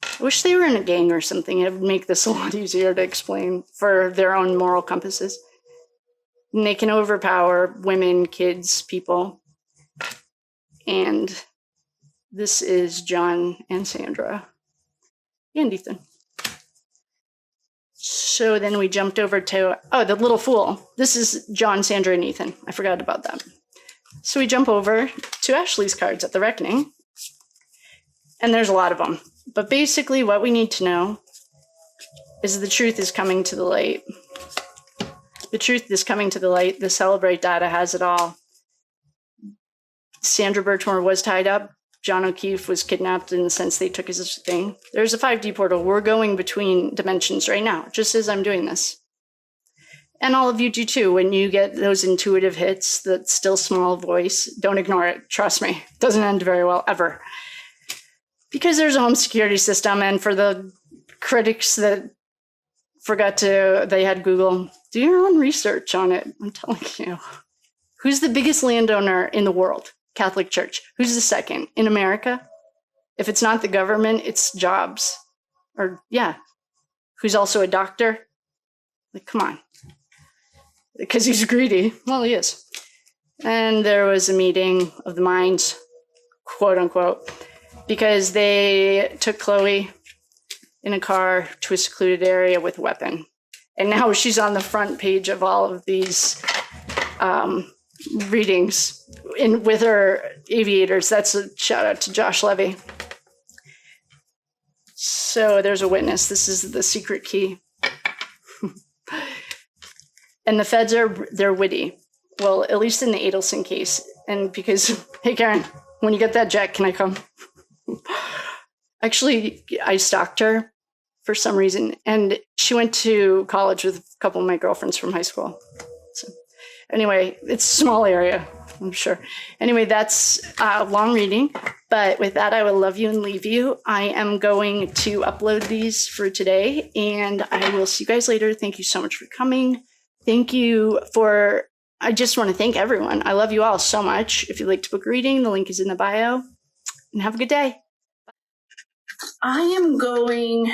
I wish they were in a gang or something. It would make this a lot easier to explain for their own moral compasses. And they can overpower women, kids, people. And this is John and Sandra and Ethan. So then we jumped over to, the little fool. This is John, Sandra, and Ethan. I forgot about that. So we jump over to Ashley's cards at the Reckoning. And there's a lot of them. But basically what we need to know is the truth is coming to the light. The truth is coming to the light. The Celebrate data has it all. Sandra Birchmore was tied up. John O'Keefe was kidnapped in the sense they took his thing. There's a 5D portal. We're going between dimensions right now, just as I'm doing this. And all of you do too. When you get those intuitive hits, that still small voice, don't ignore it. Trust me, it doesn't end very well, ever. Because there's a home security system, and for the critics that they had Google, do your own research on it. I'm telling you. Who's the biggest landowner in the world? Catholic Church. Who's the second in America? If it's not the government, it's Jobs. Who's also a doctor? Like, come on. Because he's greedy. Well, he is. And there was a meeting of the minds, quote unquote, because they took Chloe in a car to a secluded area with a weapon. And now she's on the front page of all of these readings with her aviators. That's a shout out to Josh Levy. So there's a witness. This is the secret key. And the feds they're witty. Well, at least in the Adelson case. And because, hey Karen, when you get that jet, can I come? Actually, I stalked her for some reason. And she went to college with a couple of my girlfriends from high school. So anyway, it's a small area, I'm sure. Anyway, that's long reading. But with that, I will love you and leave you. I am going to upload these for today. And I will see you guys later. Thank you so much for coming. Thank you for, I just want to thank everyone. I love you all so much. If you'd like to book a reading, the link is in the bio. And have a good day. I am going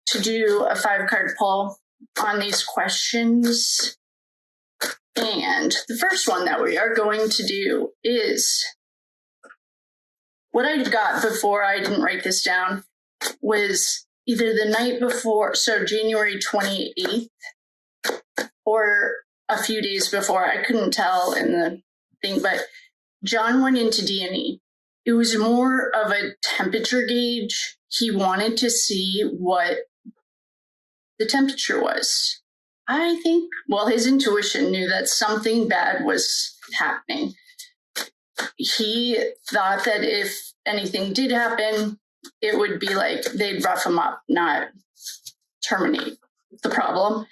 to do a 5-card pull on these questions. And the first one that we are going to do is, what I got before I didn't write this down was either the night before, so January 28th, or a few days before. I couldn't tell in the thing, but John went into D&E. It was more of a temperature gauge. He wanted to see what the temperature was. I think, well, his intuition knew that something bad was happening. He thought that if anything did happen, it would be like they'd rough him up, not terminate the problem.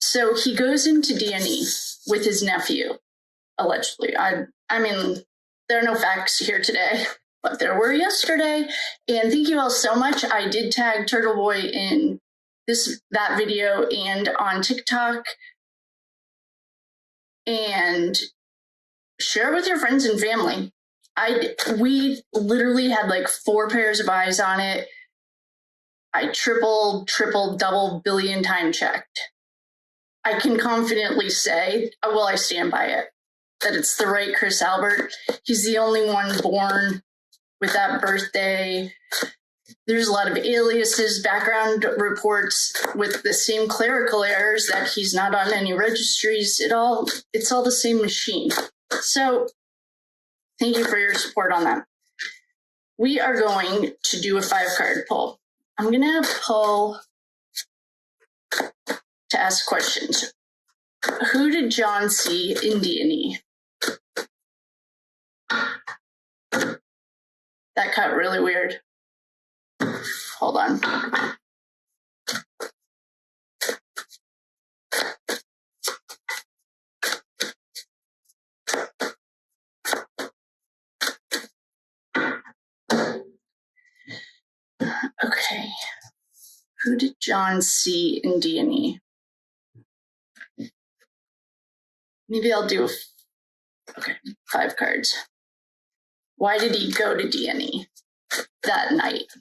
So he goes into D&E with his nephew, allegedly. I mean, there are no facts here today, but there were yesterday. And thank you all so much. I did tag Turtle Boy in that video and on TikTok. And share it with your friends and family. We literally had like 4 pairs of eyes on it. I triple, double billion time checked. I can confidently say, well, I stand by it, that it's the right Chris Albert. He's the only one born with that birthday. There's a lot of aliases, background reports with the same clerical errors that he's not on any registries. It's all the same machine. So thank you for your support on that. We are going to do a 5-card pull. I'm going to pull to ask questions. Who did John see in D&E? That cut really weird. Hold on. Okay. Who did John see in D&E? Maybe I'll do 5 cards. Why did he go to D&E that night?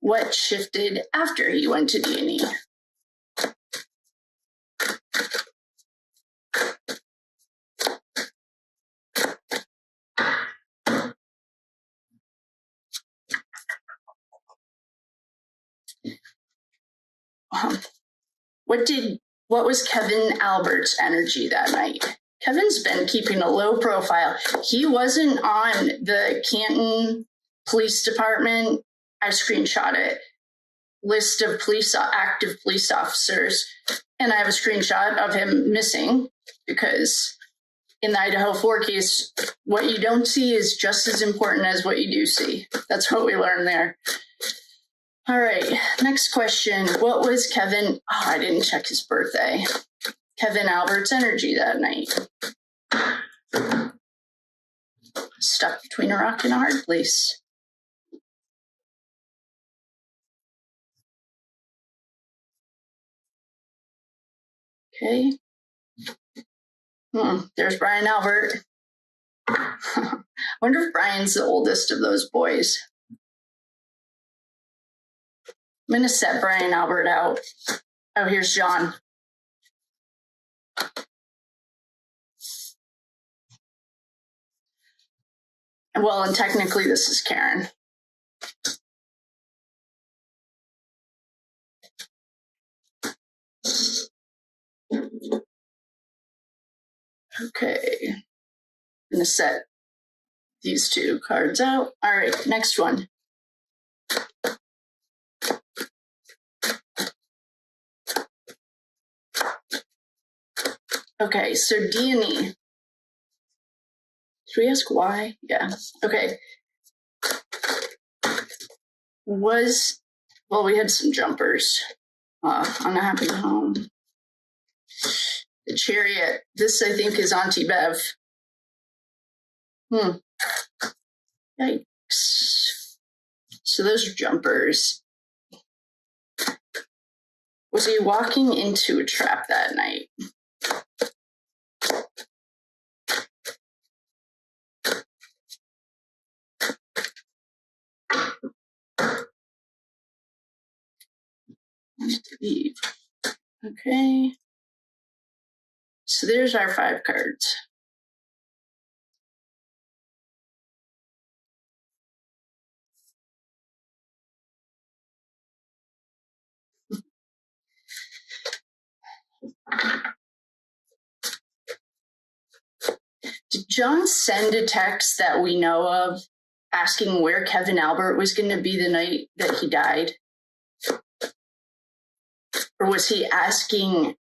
What shifted after he went to D&E? What was Kevin Albert's energy that night? Kevin's been keeping a low profile. He wasn't on the Canton Police Department, I screenshot it, list of active police officers. And I have a screenshot of him missing because in the Idaho 4 case, what you don't see is just as important as what you do see. That's what we learned there. All right, next question. What was Kevin? Oh, I didn't check his birthday. Kevin Albert's energy that night. Stuck between a rock and a hard place. Okay. There's Brian Albert. I wonder if Brian's the oldest of those boys. I'm going to set Brian Albert out. Oh, here's John. Well, and technically this is Karen. Okay. I'm going to set these two cards out. All right, next one. Okay, so D&E. Should we ask why? Yeah. Okay. We had some jumpers. Unhappy home. The Chariot. This, I think, is Auntie Bev. Yikes. So those are jumpers. Was he walking into a trap that night? Leave. Okay. So there's our 5 cards. Did John send a text that we know of asking where Kevin Albert was going to be the night that he died? Or was he asking,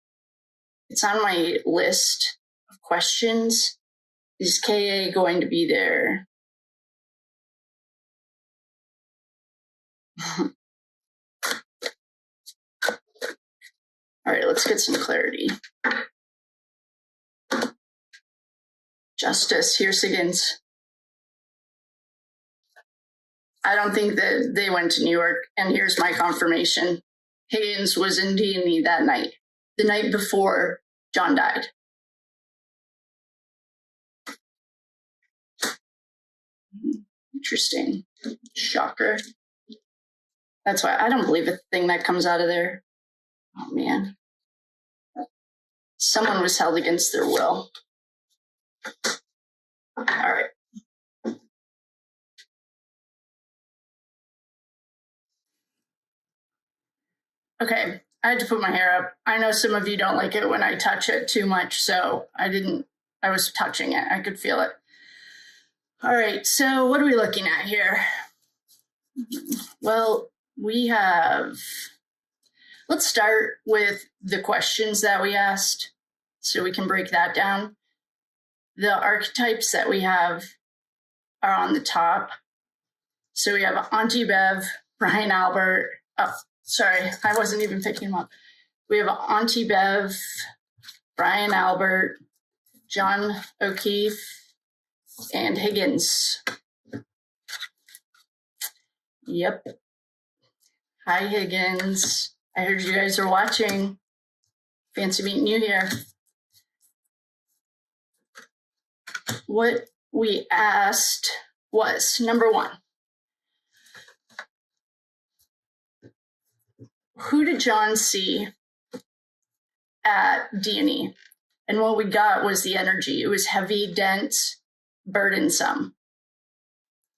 it's on my list of questions, is KA going to be there? All right, let's get some clarity. Justice, here's Higgins. I don't think that they went to New York, and here's my confirmation. Higgins was in D&E that night, the night before John died. Interesting. Shocker. That's why I don't believe a thing that comes out of there. Oh, man. Someone was held against their will. All right. Okay, I had to put my hair up. I know some of you don't like it when I touch it too much, so I was touching it. I could feel it. All right, so what are we looking at here? Well, let's start with the questions that we asked so we can break that down. The archetypes that we have are on the top. So we have Auntie Bev, Brian Albert. Oh, sorry, I wasn't even picking them up. We have Auntie Bev, Brian Albert, John O'Keefe, and Higgins. Yep. Hi, Higgins. I heard you guys are watching. Fancy meeting you here. What we asked was, number 1, who did John see at D&E? And what we got was the energy. It was heavy, dense, burdensome.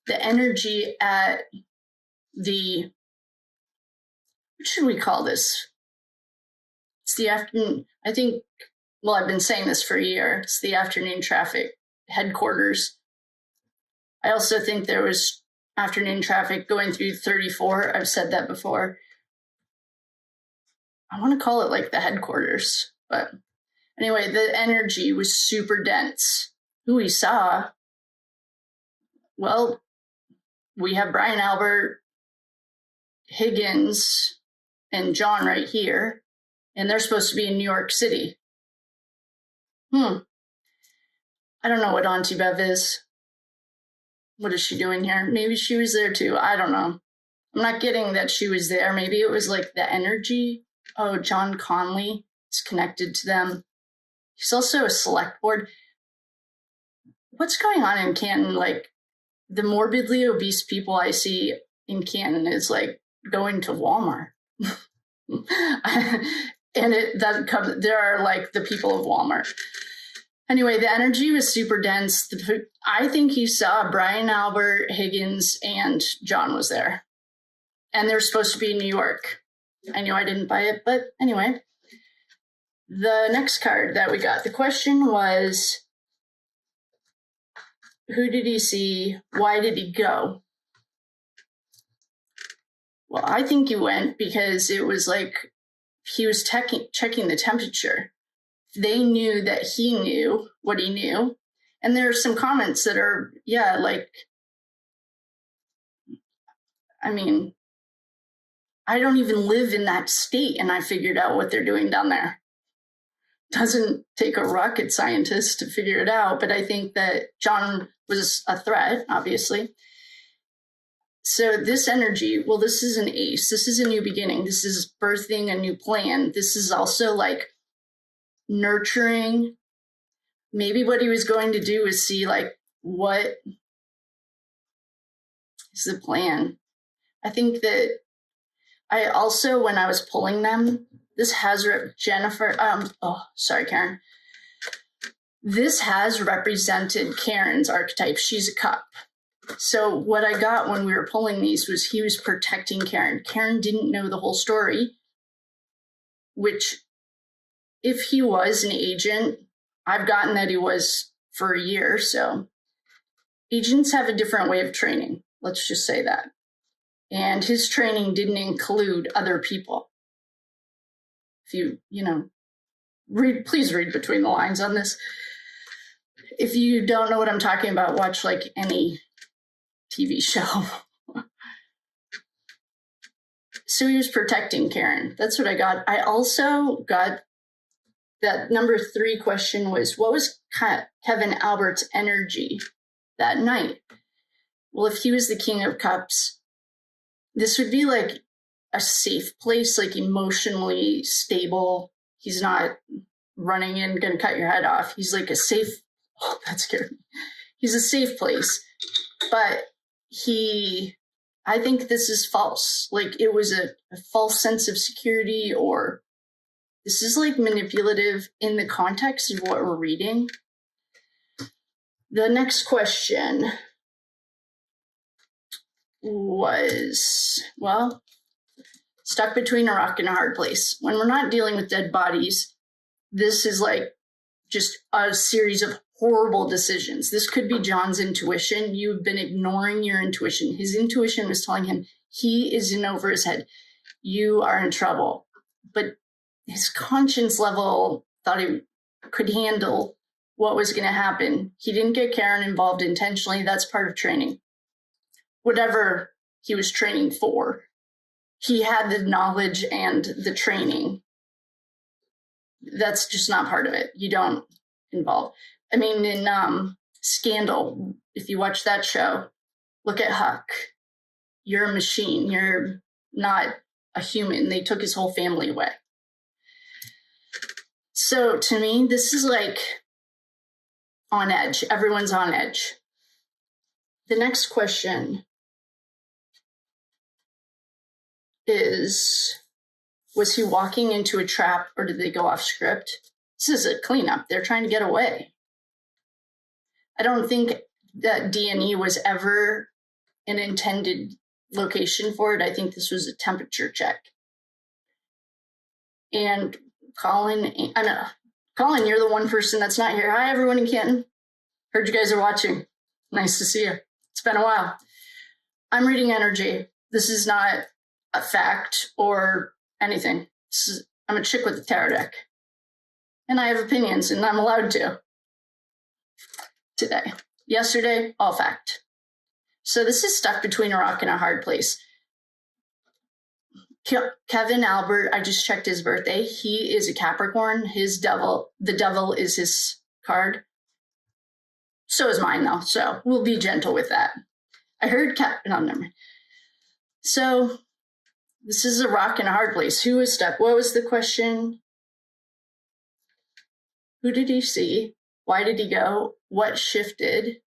The energy at what should we call this? It's the afternoon, I think, well, I've been saying this for a year. It's the afternoon traffic headquarters. I also think there was afternoon traffic going through 34. I've said that before. I want to call it like the headquarters, but anyway, the energy was super dense. Who we saw? Well, we have Brian Albert, Higgins, and John right here, and they're supposed to be in New York City. I don't know what Auntie Bev is. What is she doing here? Maybe she was there too. I don't know. I'm not getting that she was there. Maybe it was like the energy. Oh, John Conley is connected to them. He's also a select board. What's going on in Canton? Like, the morbidly obese people I see in Canton is like going to Walmart. And there are like the people of Walmart. Anyway, the energy was super dense. I think he saw Brian, Albert, Higgins, and John was there. And they're supposed to be in New York. I knew I didn't buy it, but anyway. The next card that we got, the question was, who did he see? Why did he go? Well, I think he went because it was like he was checking the temperature. They knew that he knew what he knew. And there are some comments that are, I mean, I don't even live in that state and I figured out what they're doing down there. Doesn't take a rocket scientist to figure it out, but I think that John was a threat, obviously. So this energy, well, this is an ace. This is a new beginning. This is birthing a new plan. This is also like nurturing. Maybe what he was going to do is see like what is the plan. I think that I also, when I was pulling them, this has Jennifer. Karen. This has represented Karen's archetype. She's a cup. So what I got when we were pulling these was he was protecting Karen. Karen didn't know the whole story, which if he was an agent, I've gotten that he was for a year. So agents have a different way of training. Let's just say that. And his training didn't include other people. If please read between the lines on this. If you don't know what I'm talking about, watch like any TV show. So he was protecting Karen. That's what I got. I also got that number 3 question was, what was Kevin Albert's energy that night? Well, if he was the King of Cups, this would be like a safe place, like emotionally stable. He's not running in, going to cut your head off. He's like a safe, that scared me. He's a safe place. But I think this is false. Like it was a false sense of security, or this is like manipulative in the context of what we're reading. The next question was, well, stuck between a rock and a hard place. When we're not dealing with dead bodies, this is like just a series of horrible decisions. This could be John's intuition. You've been ignoring your intuition. His intuition was telling him he is in over his head. You are in trouble. But his conscience level thought he could handle what was going to happen. He didn't get Karen involved intentionally. That's part of training. Whatever he was training for, he had the knowledge and the training. That's just not part of it. You don't involve. I mean, in Scandal, if you watch that show, look at Huck. You're a machine. You're not a human. They took his whole family away. So to me, this is like on edge. Everyone's on edge. The next question is, was he walking into a trap or did they go off script? This is a cleanup. They're trying to get away. I don't think that D&E was ever an intended location for it. I think this was a temperature check. And Colin, you're the one person that's not here. Hi, everyone in Canton. Heard you guys are watching. Nice to see you. It's been a while. I'm reading energy. This is not a fact or anything. I'm a chick with a tarot deck. And I have opinions, and I'm allowed to. Today. Yesterday, all fact. So this is stuck between a rock and a hard place. Kevin Albert, I just checked his birthday. He is a Capricorn. The devil is his card. So is mine, though. So we'll be gentle with that. I heard no, never mind. So this is a rock and a hard place. Who was stuck? What was the question? Who did he see? Why did he go? What shifted?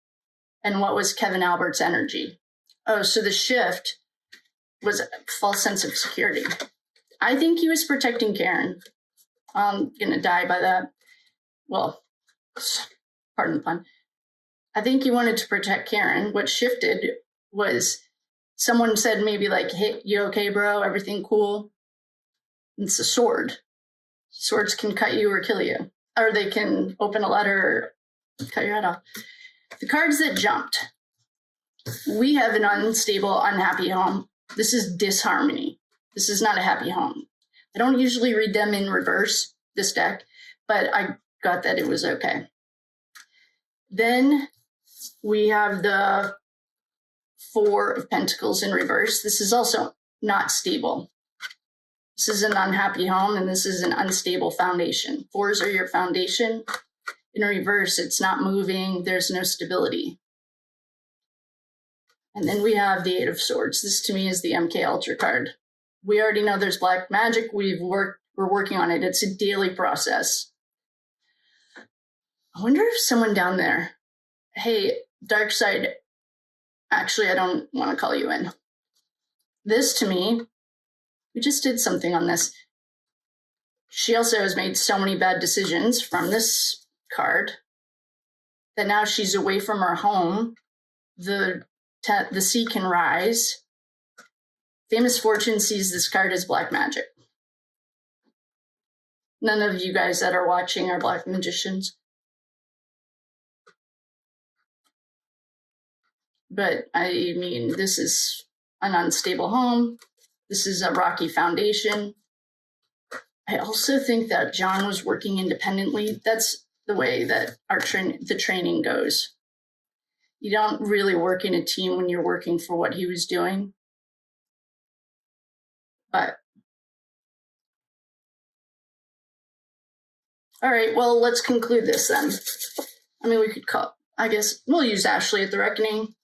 And what was Kevin Albert's energy? Oh, so the shift was a false sense of security. I think he was protecting Karen. I'm going to die by that. Well, pardon the pun, I think he wanted to protect Karen. What shifted was someone said maybe like, hey, you okay, bro? Everything cool? It's a sword. Swords can cut you or kill you. Or they can open a letter or cut your head off. The cards that jumped. We have an unstable, unhappy home. This is disharmony. This is not a happy home. I don't usually read them in reverse, this deck, but I got that it was okay. Then we have the Four of Pentacles in reverse. This is also not stable. This is an unhappy home, and this is an unstable foundation. Fours are your foundation. In reverse, it's not moving. There's no stability. And then we have the Eight of Swords. This, to me, is the MK Ultra card. We already know there's black magic. We're working on it. It's a daily process. I wonder if someone down there, hey, dark side, actually, I don't want to call you in. This, to me, we just did something on this. She also has made so many bad decisions from this card that now she's away from her home. The sea can rise. Famous Fortune sees this card as black magic. None of you guys that are watching are black magicians. But I mean, this is an unstable home. This is a rocky foundation. I also think that John was working independently. That's the way that the training goes. You don't really work in a team when you're working for what he was doing. But, all right, well, let's conclude this then. I mean, we could I guess we'll use Ashley at the Reckoning.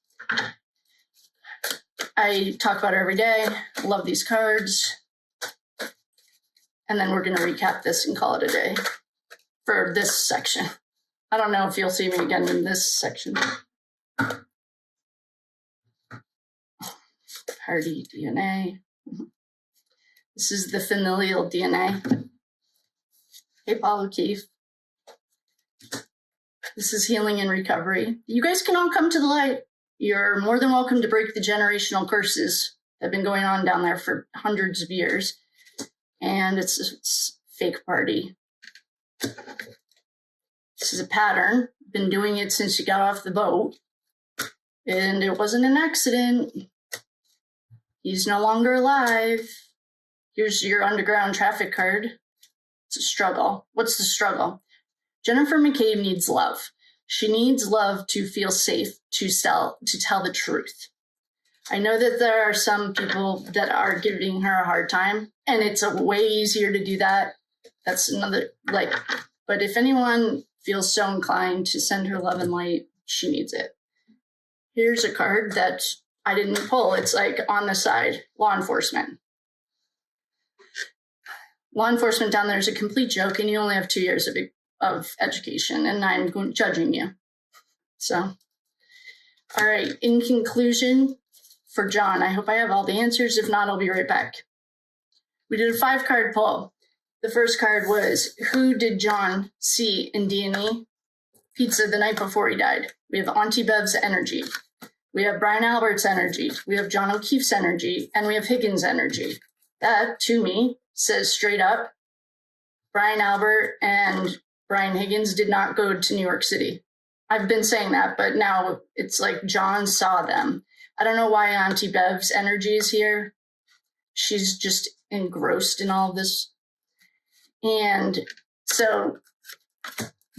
I talk about her every day. Love these cards. And then we're going to recap this and call it a day for this section. I don't know if you'll see me again in this section. Hardy DNA. This is the familial DNA. Hey, Paul O'Keefe. This is healing and recovery. You guys can all come to the light. You're more than welcome to break the generational curses that have been going on down there for hundreds of years. And it's a fake party. This is a pattern. Been doing it since you got off the boat. And it wasn't an accident. He's no longer alive. Here's your underground traffic card. It's a struggle. What's the struggle? Jennifer McCabe needs love. She needs love to feel safe, to tell the truth. I know that there are some people that are giving her a hard time, and it's a way easier to do that. That's another, but if anyone feels so inclined to send her love and light, she needs it. Here's a card that I didn't pull. It's like on the side, law enforcement. Law enforcement down there is a complete joke, and you only have 2 years of education, and I'm judging you. So, all right, in conclusion, for John, I hope I have all the answers. If not, I'll be right back. We did a 5-card pull. The first card was, who did John see in D&E Pizza the night before he died? We have Auntie Bev's energy. We have Brian Albert's energy. We have John O'Keefe's energy. And we have Higgins' energy. That, to me, says straight up, Brian Albert and Brian Higgins did not go to New York City. I've been saying that, but now it's like John saw them. I don't know why Auntie Bev's energy is here. She's just engrossed in all of this. And so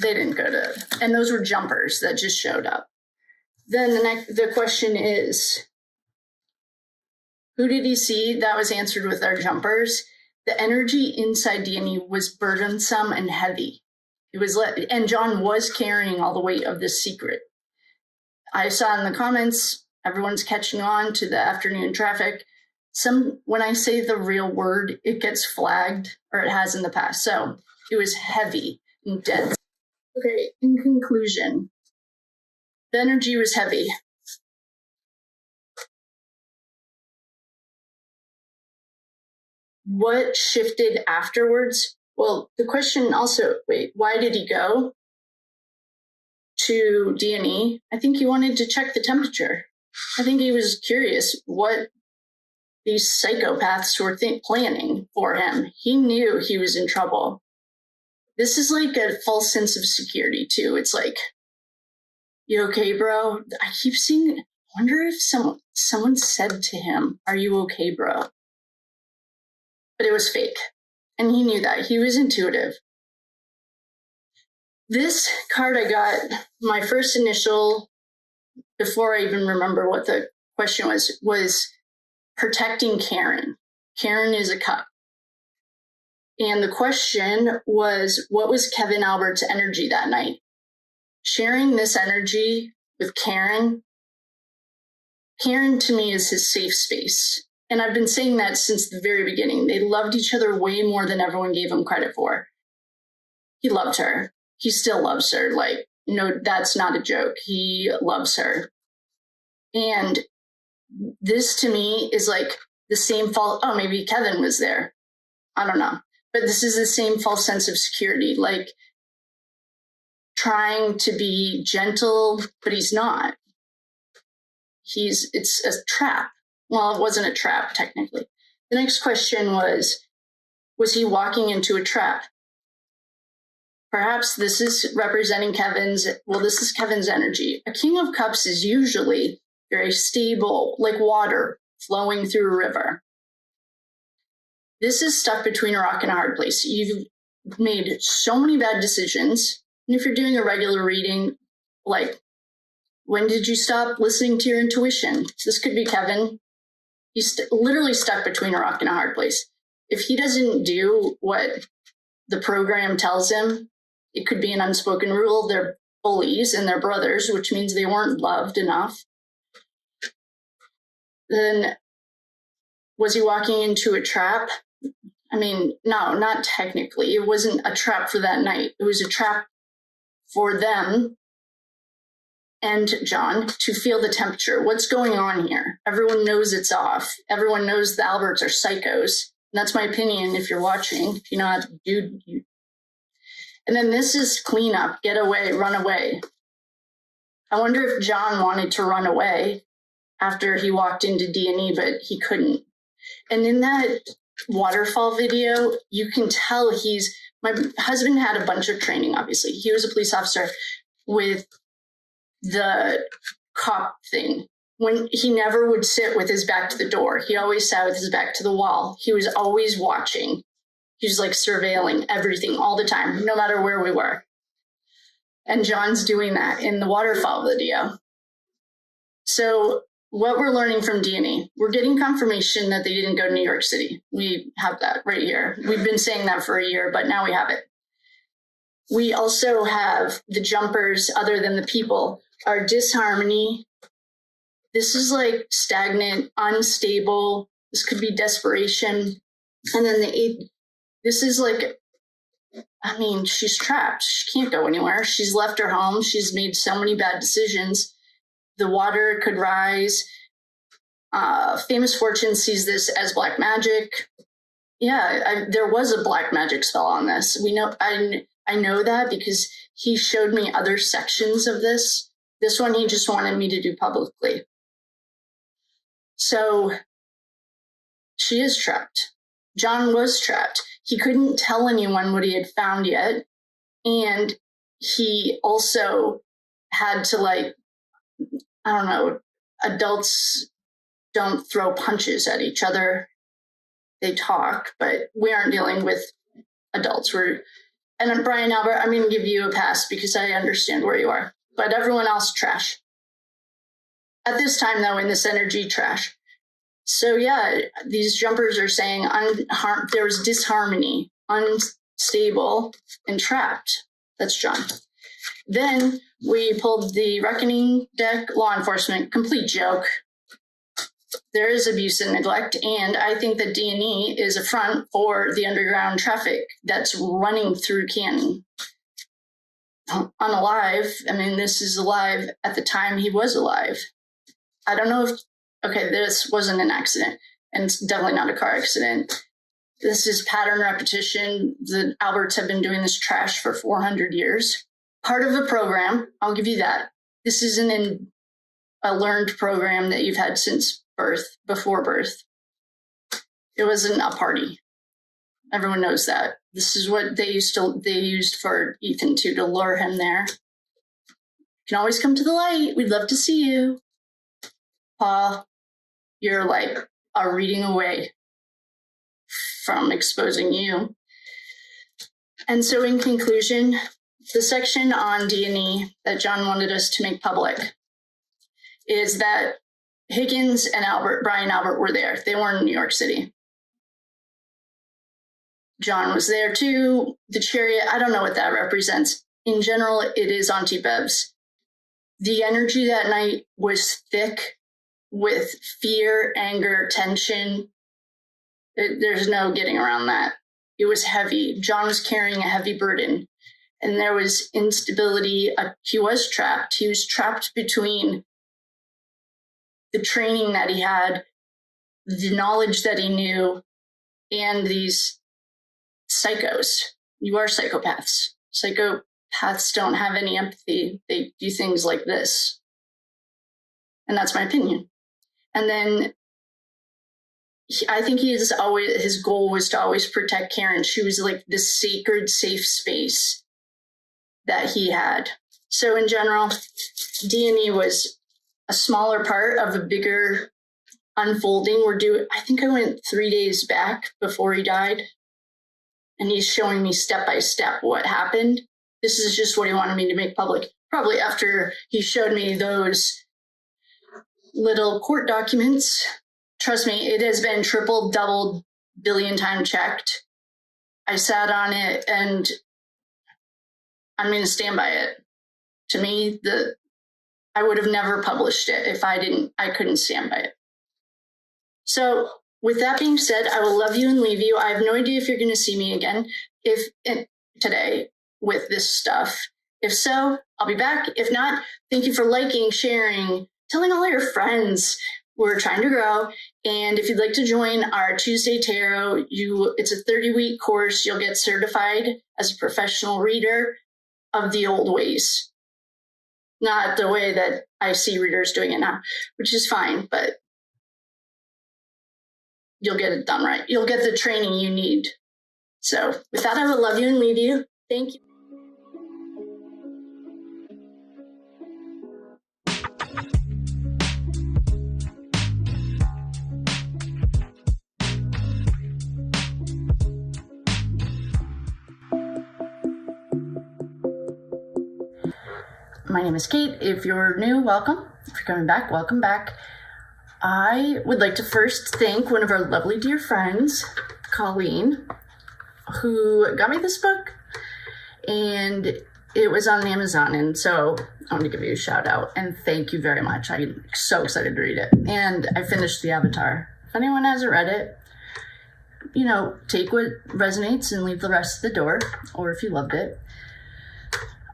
they didn't go to, and those were jumpers that just showed up. Then the question is, who did he see? That was answered with our jumpers. The energy inside D&E was burdensome and heavy. It was and John was carrying all the weight of this secret. I saw in the comments, everyone's catching on to the afternoon traffic. When I say the real word, it gets flagged, or it has in the past. So it was heavy and dense. Okay, in conclusion, the energy was heavy. What shifted afterwards? Well, the question also, why did he go? to D&E, I think he wanted to check the temperature. I think he was curious what these psychopaths were planning for him. He knew he was in trouble. This is like a false sense of security, too. It's like, you okay, bro? I keep seeing, I wonder if someone said to him, are you okay, bro? But it was fake. And he knew that. He was intuitive. This card I got, my first initial, before I even remember what the question was protecting Karen. Karen is a cup. And the question was, what was Kevin Albert's energy that night? Sharing this energy with Karen to me is his safe space. And I've been saying that since the very beginning. They loved each other way more than everyone gave him credit for. He loved her. He still loves her. Like, no, that's not a joke. He loves her. And this to me is like the same false, oh, maybe Kevin was there. I don't know. But this is the same false sense of security, like trying to be gentle, but he's not. It's a trap. Well, it wasn't a trap, technically. The next question was he walking into a trap? Perhaps this is representing this is Kevin's energy. A King of Cups is usually very stable, like water flowing through a river. This is stuck between a rock and a hard place. You've made so many bad decisions. And if you're doing a regular reading, like, when did you stop listening to your intuition? This could be Kevin. He's literally stuck between a rock and a hard place. If he doesn't do what the program tells him, it could be an unspoken rule. They're bullies and they're brothers, which means they weren't loved enough. Then was he walking into a trap? I mean, no, not technically. It wasn't a trap for that night. It was a trap for them and John to feel the temperature. What's going on here? Everyone knows it's off. Everyone knows the Alberts are psychos. And that's my opinion if you're watching. If you know how to do. And then this is cleanup, get away, run away. I wonder if John wanted to run away after he walked into D&E, but he couldn't. And in that waterfall video, you can tell my husband had a bunch of training, obviously. He was a police officer with the cop thing. When he never would sit with his back to the door. He always sat with his back to the wall. He was always watching. He was like surveilling everything all the time, no matter where we were. And John's doing that in the waterfall video. So what we're learning from D&E, we're getting confirmation that they didn't go to New York City. We have that right here. We've been saying that for a year, but now we have it. We also have the jumpers, other than the people, are disharmony. This is like stagnant, unstable. This could be desperation. And then the 8, this is like, I mean, she's trapped. She can't go anywhere. She's left her home. She's made so many bad decisions. The water could rise. Famous Fortune sees this as black magic. Yeah, there was a black magic spell on this. We know. I know that because he showed me other sections of this. This one he just wanted me to do publicly. So she is trapped. John was trapped. He couldn't tell anyone what he had found yet. And he also had to, like, I don't know, adults don't throw punches at each other. They talk, but we aren't dealing with adults. And Brian Albert, I'm going to give you a pass because I understand where you are. But everyone else, trash. At this time, though, in this energy, trash. So yeah, these jumpers are saying there was disharmony, unstable, and trapped. That's John. Then we pulled the Reckoning deck, law enforcement, complete joke. There is abuse and neglect, and I think that D&E is a front for the underground traffic that's running through Canton. Unalive, I mean, this is alive at the time he was alive. I don't know if, okay, this wasn't an accident, and it's definitely not a car accident. This is pattern repetition. The Alberts have been doing this trash for 400 years. part of a program. I'll give you that. This isn't a learned program that you've had since birth, before birth. It wasn't a party. Everyone knows that. This is what they used for Ethan too, to lure him there. You can always come to the light. We'd love to see you. Paul, you're like a reading away from exposing you. And so in conclusion, the section on D&E that John wanted us to make public is that Higgins and Brian Albert were there. They weren't in New York City. John was there too. The chariot, I don't know what that represents. In general, it is Auntie Bev's. The energy that night was thick with fear, anger, tension. There's no getting around that. It was heavy. John was carrying a heavy burden. And there was instability. He was trapped. He was trapped between the training that he had, the knowledge that he knew, and these psychos. You are psychopaths. Psychopaths don't have any empathy. They do things like this. And that's my opinion. And then I think his goal was to always protect Karen. She was like this sacred, safe space that he had. So in general, D&E was a smaller part of a bigger unfolding. I think I went 3 days back before he died. And he's showing me step by step what happened. This is just what he wanted me to make public. Probably after he showed me those little court documents. Trust me, it has been triple, doubled, billion time checked. I sat on it and I'm going to stand by it. To me, I would have never published it if I couldn't stand by it. So with that being said, I will love you and leave you. I have no idea if you're going to see me again today with this stuff. If so, I'll be back. If not, thank you for liking, sharing, telling all your friends. We're trying to grow. And if you'd like to join our Tuesday Tarot, it's a 30-week course. You'll get certified as a professional reader of the old ways. Not the way that I see readers doing it now, which is fine, but you'll get it done right. You'll get the training you need. So with that, I will love you and leave you. Thank you. My name is Kate. If you're new, welcome. If you're coming back, welcome back. I would like to first thank one of our lovely dear friends, Colleen, who got me this book, and it was on Amazon, and so I want to give you a shout out and thank you very much. I'm so excited to read it, and I finished the Avatar. If anyone hasn't read it, take what resonates and leave the rest at the door, or if you loved it.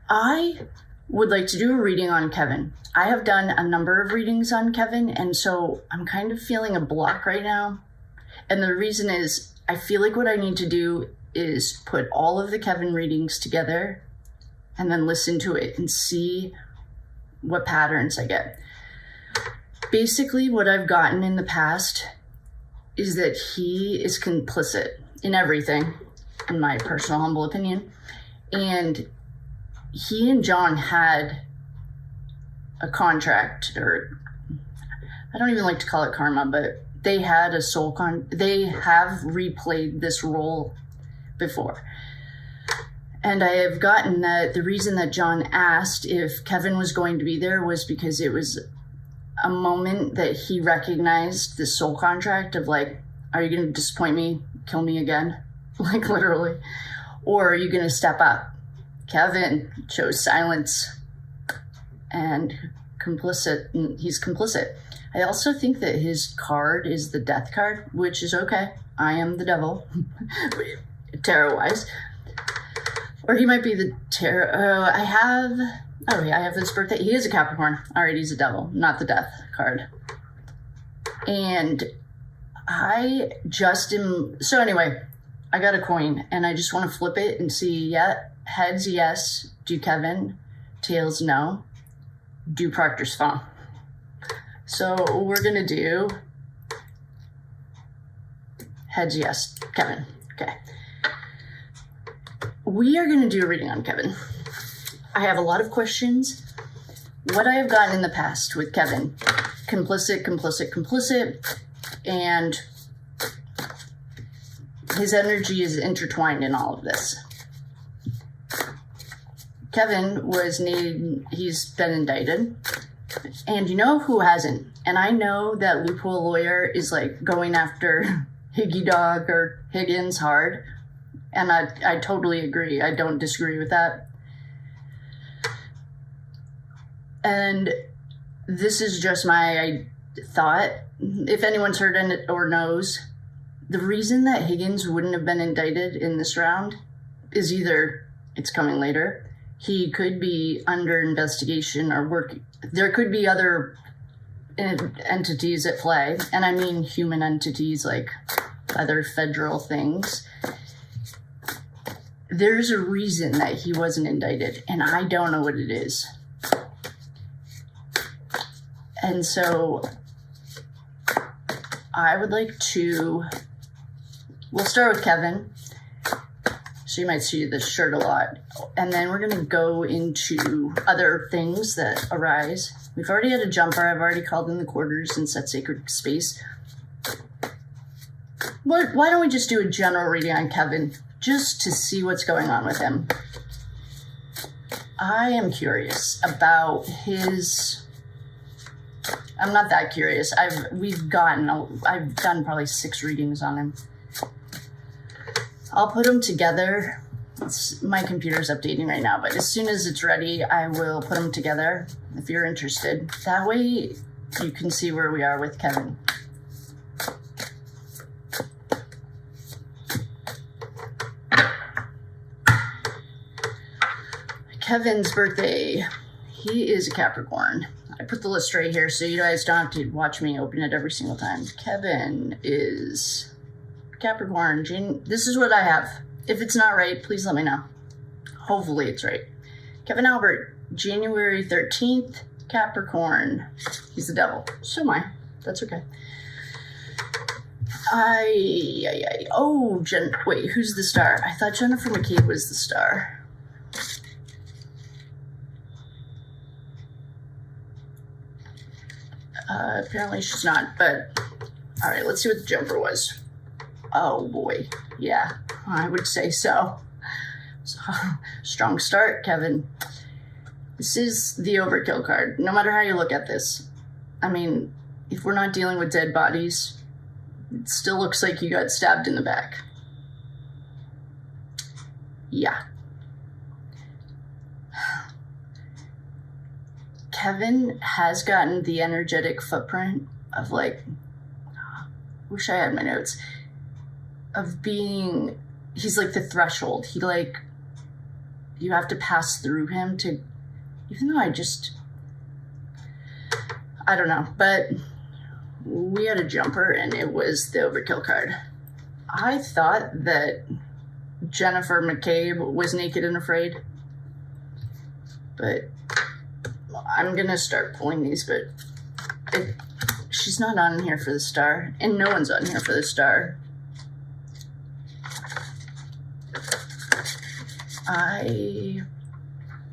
I would like to do a reading on Kevin. I have done a number of readings on Kevin, and so I'm kind of feeling a block right now. And the reason is I feel like what I need to do is put all of the Kevin readings together and then listen to it and see what patterns I get. Basically, what I've gotten in the past is that he is complicit in everything, in my personal humble opinion. And he and John had a contract, or I don't even like to call it karma, but they had a they have replayed this role before. And I have gotten that the reason that John asked if Kevin was going to be there was because it was a moment that he recognized the soul contract of like, are you going to disappoint me, kill me again? Like literally. Or are you going to step up? Kevin chose silence and he's complicit. I also think that his card is the death card, which is okay. I am the devil, tarot-wise. Or he might be the tarot. I have this birthday. He is a Capricorn. All right, he's a devil, not the death card. And so anyway, I got a coin and I just want to flip it and see, heads, yes, do Kevin. tails no, do Proctor's phone. So we're going to do heads yes, Kevin. Okay. We are going to do a reading on Kevin. I have a lot of questions. What I have gotten in the past with Kevin, complicit, and his energy is intertwined in all of this. Kevin he's been indicted, and you know who hasn't? And I know that loophole lawyer is like going after Higgy Dog or Higgins hard, and I totally agree. I don't disagree with that. And this is just my thought. If anyone's heard it or knows, the reason that Higgins wouldn't have been indicted in this round is either it's coming later, he could be under investigation or working. There could be other entities at play, and I mean human entities like other federal things. There's a reason that he wasn't indicted, and I don't know what it is. And so I would like to, we'll start with Kevin. So you might see this shirt a lot. And then we're going to go into other things that arise. We've already had a jumper. I've already called in the quarters and set sacred space. Why don't we just do a general reading on Kevin just to see what's going on with him? I am curious about his... I'm not that curious. I've done probably 6 readings on him. I'll put them together. My computer's updating right now, but as soon as it's ready, I will put them together if you're interested. That way you can see where we are with Kevin. Kevin's birthday. He is a Capricorn. I put the list right here so you guys don't have to watch me open it every single time. Kevin is Capricorn. This is what I have. If it's not right, please let me know. Hopefully it's right. Kevin Albert, January 13th, Capricorn. He's the devil. So am I. That's okay. Wait, who's the star? I thought Jennifer McCabe was the star. Apparently she's not, but all right, let's see what the jumper was. Oh boy, yeah, I would say so. Strong start, Kevin. This is the overkill card, no matter how you look at this. I mean, if we're not dealing with dead bodies, it still looks like you got stabbed in the back. Yeah. Kevin has gotten the energetic footprint of wish I had my notes, of being, he's like the threshold. You have to pass through him to, even though I don't know, but we had a jumper and it was the overkill card. I thought that Jennifer McCabe was naked and afraid, but I'm gonna start pulling these, but she's not on here for the star, and no one's on here for the star.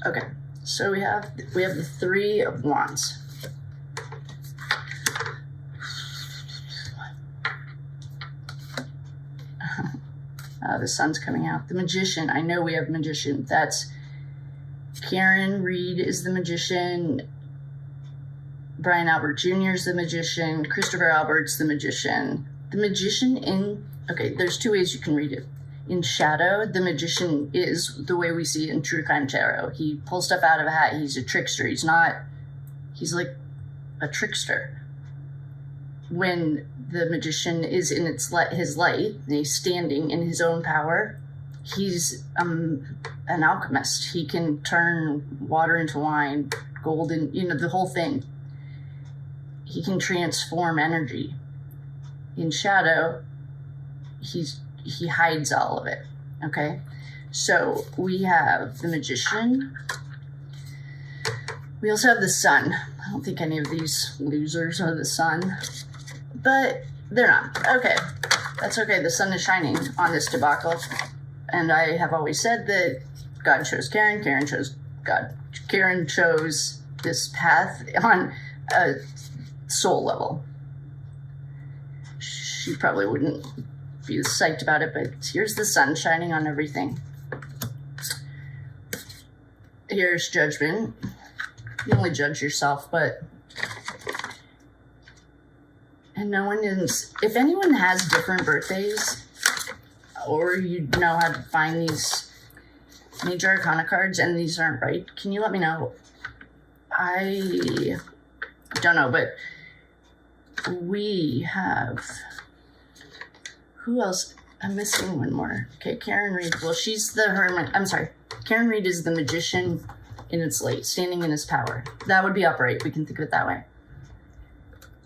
Okay, so we have the 3 of Wands. The sun's coming out. The Magician. I know we have Magician. That's Karen Reed is the Magician. Brian Albert Jr. is the Magician. Christopher Albert's the Magician. The Magician okay, there's 2 ways you can read it. In shadow, the Magician is the way we see it in True Crime Tarot. He pulls stuff out of a hat. He's a trickster. He's like a trickster. When the Magician is in his light, and he's standing in his own power, he's an alchemist. He can turn water into wine, gold, and the whole thing. He can transform energy. In shadow, he hides all of it. Okay, so we have the Magician. We also have the sun. I don't think any of these losers are the sun, but they're not. Okay, that's okay. The sun is shining on this debacle. And I have always said that God chose Karen, Karen chose God. Karen chose this path on a soul level. She probably wouldn't be psyched about it, but here's the sun shining on everything. Here's judgment. You only judge yourself, but... And no one is... If anyone has different birthdays, or you know how to find these major arcana cards and these aren't right, can you let me know? I don't know, but we have... Who else? I'm missing one more. Okay, Karen Reed. Well, she's the hermit. I'm sorry. Karen Reed is the magician in its light, standing in his power. That would be upright. We can think of it that way.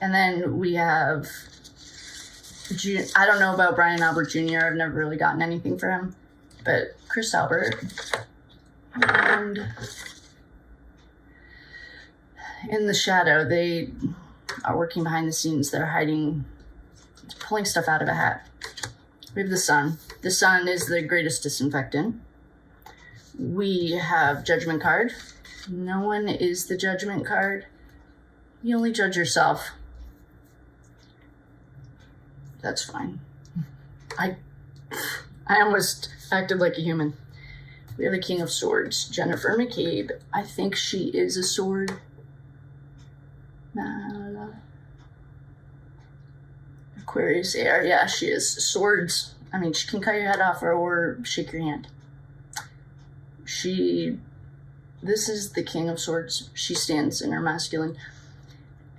And then we have... I don't know about Brian Albert Jr. I've never really gotten anything for him. But Chris Albert. And in the shadow, they are working behind the scenes. They're hiding, pulling stuff out of a hat. We have the sun. The sun is the greatest disinfectant. We have judgment card. No one is the judgment card. You only judge yourself. That's fine. I almost acted like a human. We have a King of Swords, Jennifer McCabe. I think she is a sword. Aquarius air. Yeah, she is. Swords. I mean, she can cut your head off or shake your hand. This is the King of Swords. She stands in her masculine.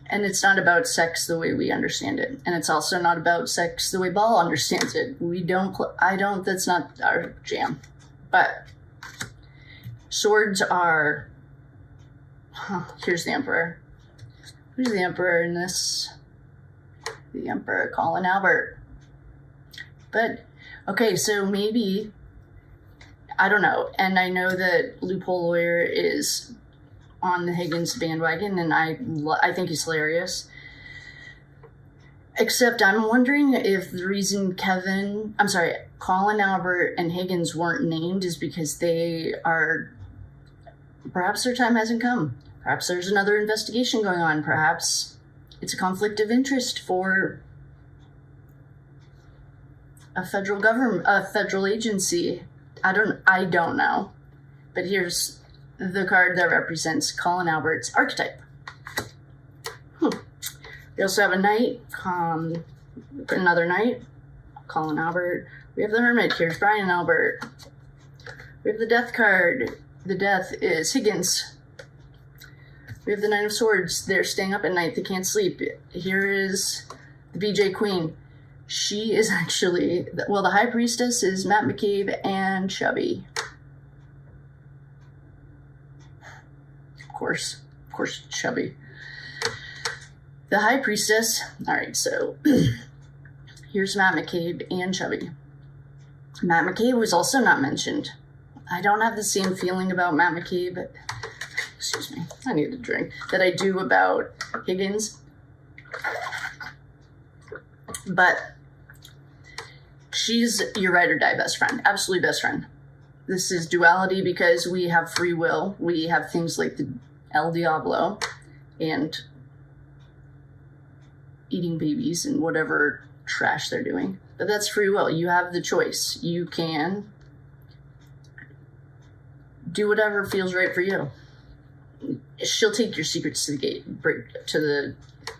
And it's not about sex the way we understand it. And it's also not about sex the way Ball understands it. That's not our jam. But swords are, here's the Emperor. Who's the Emperor in this? The Emperor, Colin Albert. But, okay, so maybe, I don't know. And I know that Loophole Lawyer is on the Higgins bandwagon, and I think he's hilarious. Except I'm wondering if the reason Colin Albert and Higgins weren't named is because perhaps their time hasn't come. Perhaps there's another investigation going on. Perhaps it's a conflict of interest for a federal government, a federal agency. I don't know. But here's the card that represents Colin Albert's archetype. We also have a knight, another knight, Colin Albert. We have the Hermit. Here's Brian Albert. We have the Death card. The Death is Higgins. We have the Knight of Swords. They're staying up at night. They can't sleep. Here is the BJ Queen. She is actually, the High Priestess is Matt McCabe and Chubby. Of course, Chubby. The High Priestess. All right, so here's Matt McCabe and Chubby. Matt McCabe was also not mentioned. I don't have the same feeling about Matt McCabe. Excuse me, I need a drink. That I do about Higgins. But she's your ride or die best friend. Absolutely best friend. This is duality because we have free will. We have things like the El Diablo and eating babies and whatever trash they're doing. But that's free will. You have the choice. You can do whatever feels right for you. She'll take your secrets to the gate,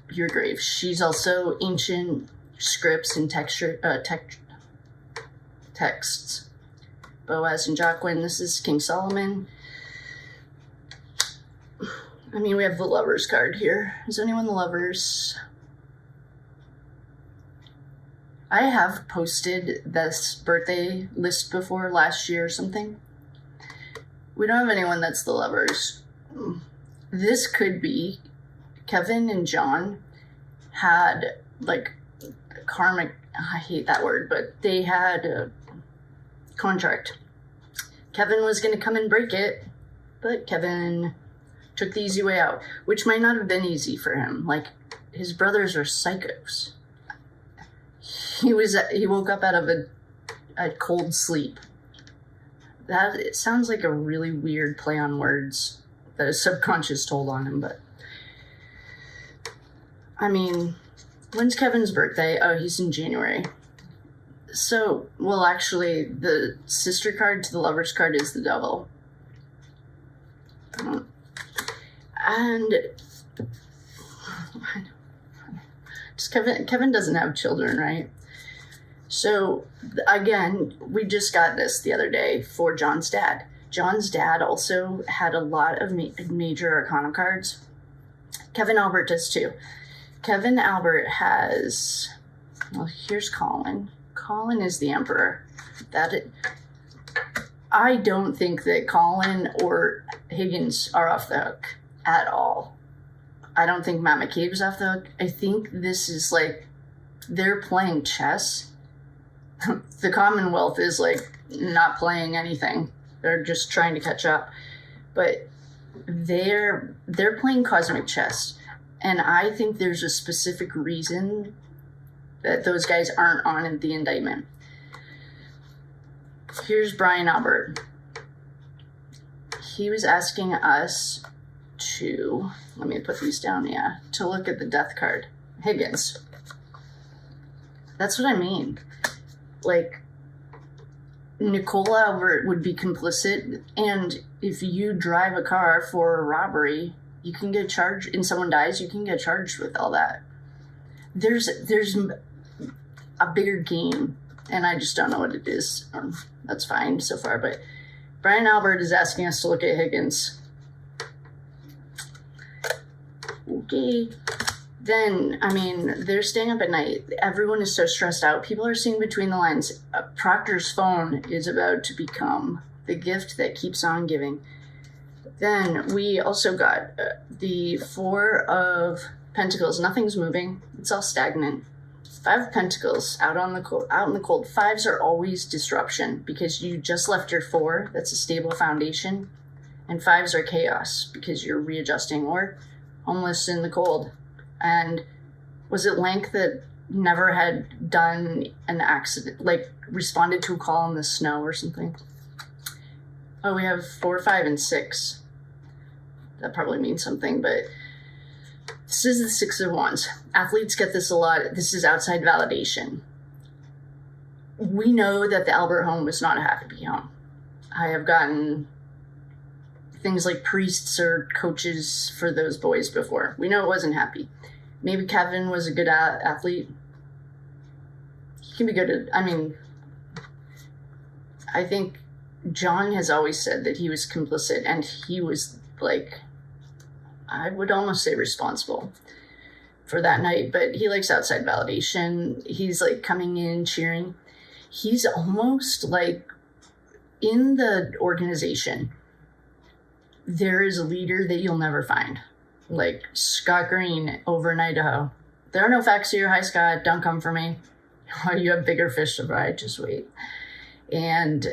your grave. She's also ancient scripts and texts. Boaz and Jacqueline. This is King Solomon. I mean, we have the Lovers card here. Is anyone the Lovers? I have posted this birthday list before last year or something. We don't have anyone that's the Lovers. This could be Kevin and John had like karmic, I hate that word, but they had a contract. Kevin was going to come and break it, but Kevin took the easy way out, which might not have been easy for him. Like, his brothers are psychos. He woke up out of a cold sleep. It sounds like a really weird play on words that his subconscious told on him, but I mean, when's Kevin's birthday? Oh, he's in January. So, well, actually, the sister card to the lover's card is the devil. And just Kevin doesn't have children, right? So, again, we just got this the other day for John's dad. John's dad also had a lot of major arcana cards. Kevin Albert does too. Kevin Albert has, well, here's Colin. Colin is the emperor. I don't think that Colin or Higgins are off the hook at all. I don't think Matt McCabe's off the hook. I think this is like, they're playing chess. The Commonwealth is like not playing anything. They're just trying to catch up. But they're playing cosmic chess. And I think there's a specific reason that those guys aren't on the indictment. Here's Brian Albert. He was asking us to, let me put these down, to look at the death card. Higgins. That's what I mean. Like, Nicole Albert would be complicit, and if you drive a car for a robbery, you can get charged, and someone dies, you can get charged with all that. There's a bigger game, and I just don't know what it is. That's fine so far, but Brian Albert is asking us to look at Higgins. Okay. Then, I mean, they're staying up at night. Everyone is so stressed out. People are seeing between the lines. Proctor's phone is about to become the gift that keeps on giving. Then we also got the Four of Pentacles. Nothing's moving. It's all stagnant. Five of Pentacles out in the cold. Fives are always disruption because you just left your four. That's a stable foundation. And fives are chaos because you're readjusting or homeless in the cold. And was it Lank that never had done an accident, like responded to a call in the snow or something? Oh, we have 4, 5, and 6. That probably means something, but this is the Six of Wands. Athletes get this a lot. This is outside validation. We know that the Albert home was not a happy home. I have gotten things like priests or coaches for those boys before. We know it wasn't happy. Maybe Kevin was a good athlete. He can be good at, I think John has always said that he was complicit, and he was like, I would almost say responsible for that night, but he likes outside validation. He's like coming in, cheering. He's almost like in the organization, there is a leader that you'll never find. Like Scott Green over in Idaho. There are no facts here. Hi, Scott. Don't come for me. You have bigger fish to fry. Just wait. And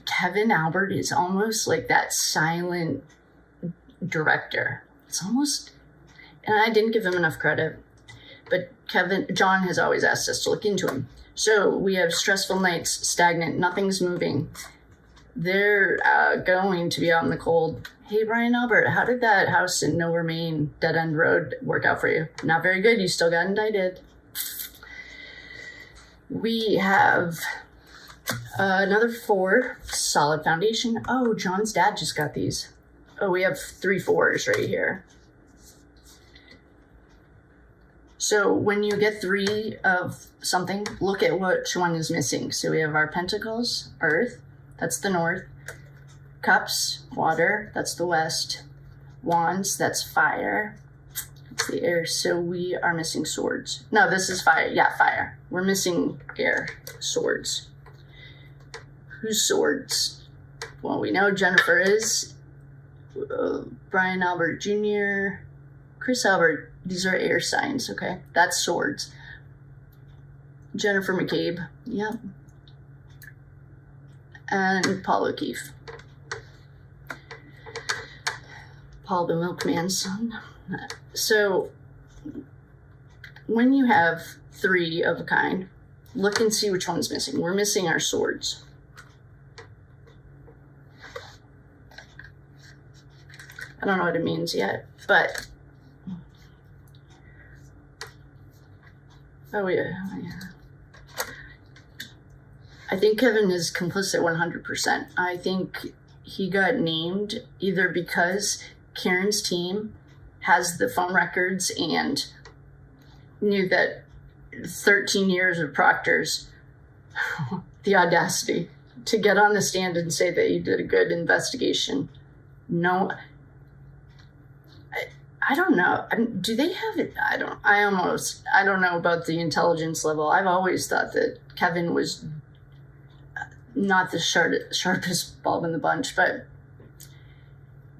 Kevin Albert is almost like that silent director. It's almost, and I didn't give him enough credit, but John has always asked us to look into him. So we have stressful nights, stagnant, nothing's moving. They're going to be out in the cold. Hey, Brian Albert, how did that house in Nowhere, Maine, Dead End Road work out for you? Not very good. You still got indicted. We have another 4, solid foundation. Oh, John's dad just got these. Oh, we have 3 4s right here. So when you get 3 of something, look at which one is missing. So we have our Pentacles, Earth. That's the north. Cups, water, that's the west. Wands, that's fire. That's the air. So we are missing swords. No, this is fire. Yeah, fire. We're missing air. Swords. Whose swords? Well, we know Jennifer is. Brian Albert Jr., Chris Albert. These are air signs, okay? That's swords. Jennifer McCabe. Yep. And Paul O'Keefe. Paul the milkman's son. So when you have 3 of a kind, look and see which one's missing. We're missing our swords. I don't know what it means yet, but oh yeah. I think Kevin is complicit 100%. I think he got named either because Karen's team has the phone records and knew that 13 years of Proctor's, the audacity to get on the stand and say that you did a good investigation. No, I don't know. Do they have it? I don't know about the intelligence level. I've always thought that Kevin was not the sharpest bulb in the bunch, but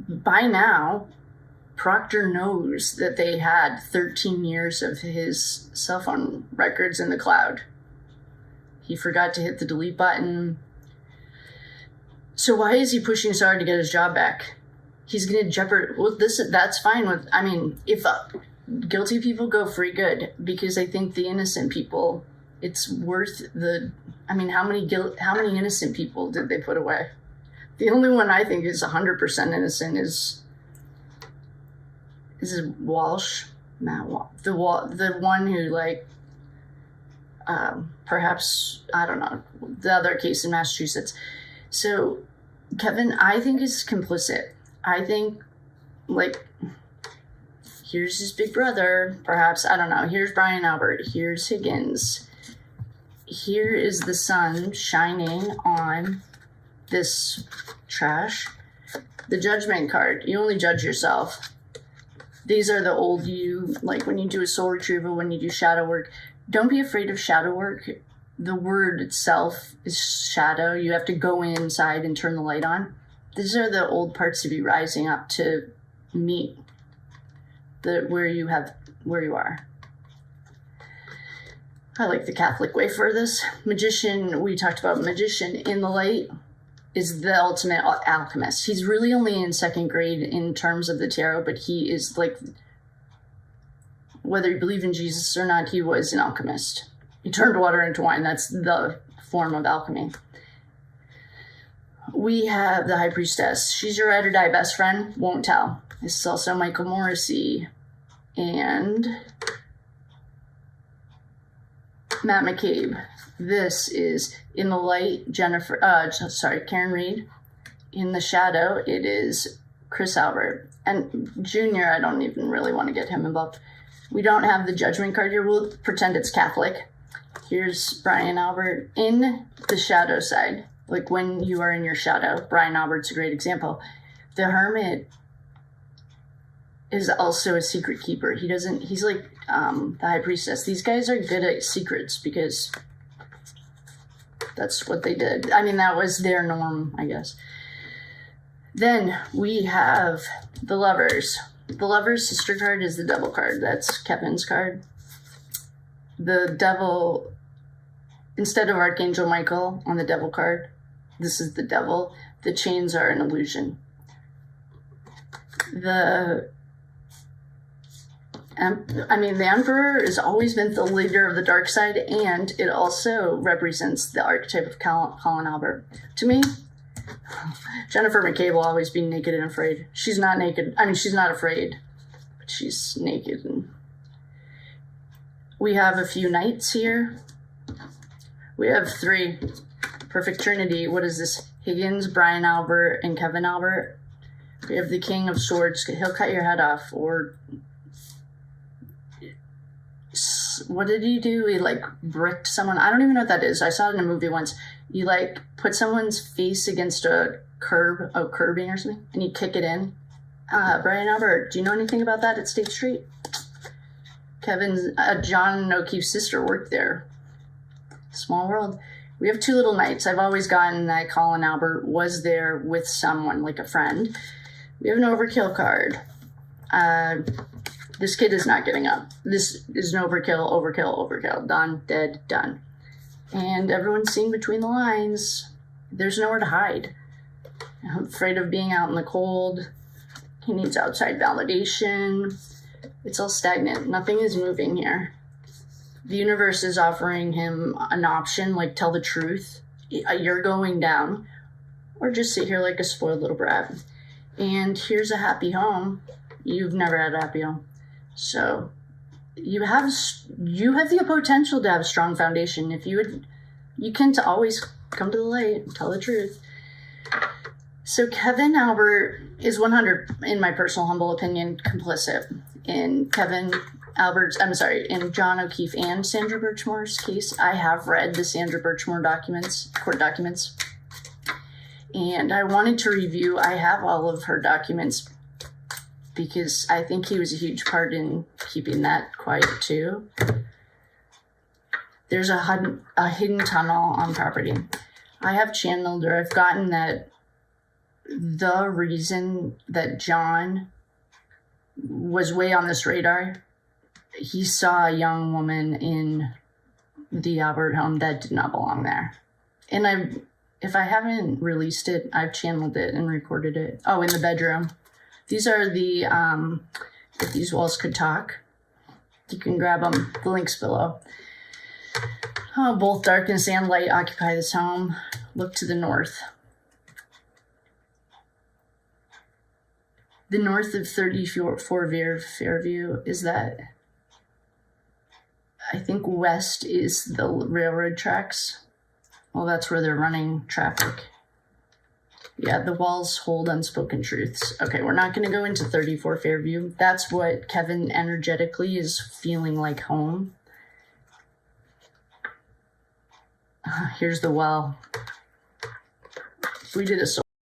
by now, Proctor knows that they had 13 years of his cell phone records in the cloud. He forgot to hit the delete button. So why is he pushing so hard to get his job back? He's going to jeopardize. Well, that's fine with. I mean, if guilty people go free, good, because I think the innocent people, it's worth the. I mean, how many innocent people did they put away? The only one I think is 100% innocent is Walsh, Matt Walsh, the one who perhaps, I don't know, the other case in Massachusetts. So Kevin, I think, is complicit. I think, here's his big brother, perhaps, I don't know, here's Brian Albert, here's Higgins. Here is the sun shining on this trash. The judgment card, you only judge yourself. These are the old you, like when you do a soul retrieval, when you do shadow work. Don't be afraid of shadow work. The word itself is shadow. You have to go inside and turn the light on. These are the old parts of you rising up to meet where you are. I like the Catholic way for this. Magician, we talked about magician in the light is the ultimate alchemist. He's really only in 2nd grade in terms of the tarot, but he is whether you believe in Jesus or not, he was an alchemist. He turned water into wine. That's the form of alchemy. We have the High Priestess. She's your ride or die best friend. Won't tell. This is also Michael Morrissey and Matt McCabe. This is in the light, Karen Reed. In the shadow, it is Chris Albert. And Junior, I don't even really want to get him involved. We don't have the judgment card here. We'll pretend it's Catholic. Here's Brian Albert in the shadow side. Like when you are in your shadow. Brian Albert's a great example. The Hermit is also a secret keeper. He's like the High Priestess. These guys are good at secrets because that's what they did. I mean, that was their norm, I guess. Then we have the Lovers. The Lover's sister card is the Devil card. That's Kevin's card. The Devil, instead of Archangel Michael on the Devil card, this is the Devil. The chains are an illusion. The Emperor has always been the leader of the dark side, and it also represents the archetype of Colin Albert. To me, Jennifer McCabe will always be naked and afraid. She's not naked. I mean, she's not afraid, but she's naked. And we have a few knights here. We have 3. Perfect Trinity. What is this? Higgins, Brian Albert, and Kevin Albert. We have the King of Swords. He'll cut your head off, or what did he do? He bricked someone. I don't even know what that is. I saw it in a movie once. You put someone's face against a curbing or something, and you kick it in. Brian Albert, do you know anything about that at State Street? John O'Keefe's sister worked there. Small world. We have 2 little knights. I've always gotten that Colin Albert was there with someone, like a friend. We have an overkill card. This kid is not giving up. This is an overkill. Done, dead, done. And everyone's seeing between the lines. There's nowhere to hide. I'm afraid of being out in the cold. He needs outside validation. It's all stagnant. Nothing is moving here. The universe is offering him an option, like tell the truth. You're going down. Or just sit here like a spoiled little brat. And here's a happy home. You've never had a happy home. So you have the potential to have a strong foundation. If you can always come to the light and tell the truth. So Kevin Albert is 100, in my personal humble opinion, complicit in in John O'Keefe and Sandra Birchmore's case. I have read the Sandra Birchmore court documents, and I wanted to review. I have all of her documents because I think he was a huge part in keeping that quiet too. There's a hidden tunnel on property. I have channeled, or I've gotten that the reason that John was way on this radar, he saw a young woman in the Albert home that did not belong there. And if I haven't released it, I've channeled it and recorded it. Oh, in the bedroom. These are the, if these walls could talk. You can grab them. The link's below. Oh, both darkness and light occupy this home. Look to the north. The north of 34 Fairview is that, I think west is the railroad tracks. Well, that's where they're running traffic. Yeah, the walls hold unspoken truths. Okay, we're not going to go into 34 Fairview. That's what Kevin energetically is feeling like home. Here's the well. If we did a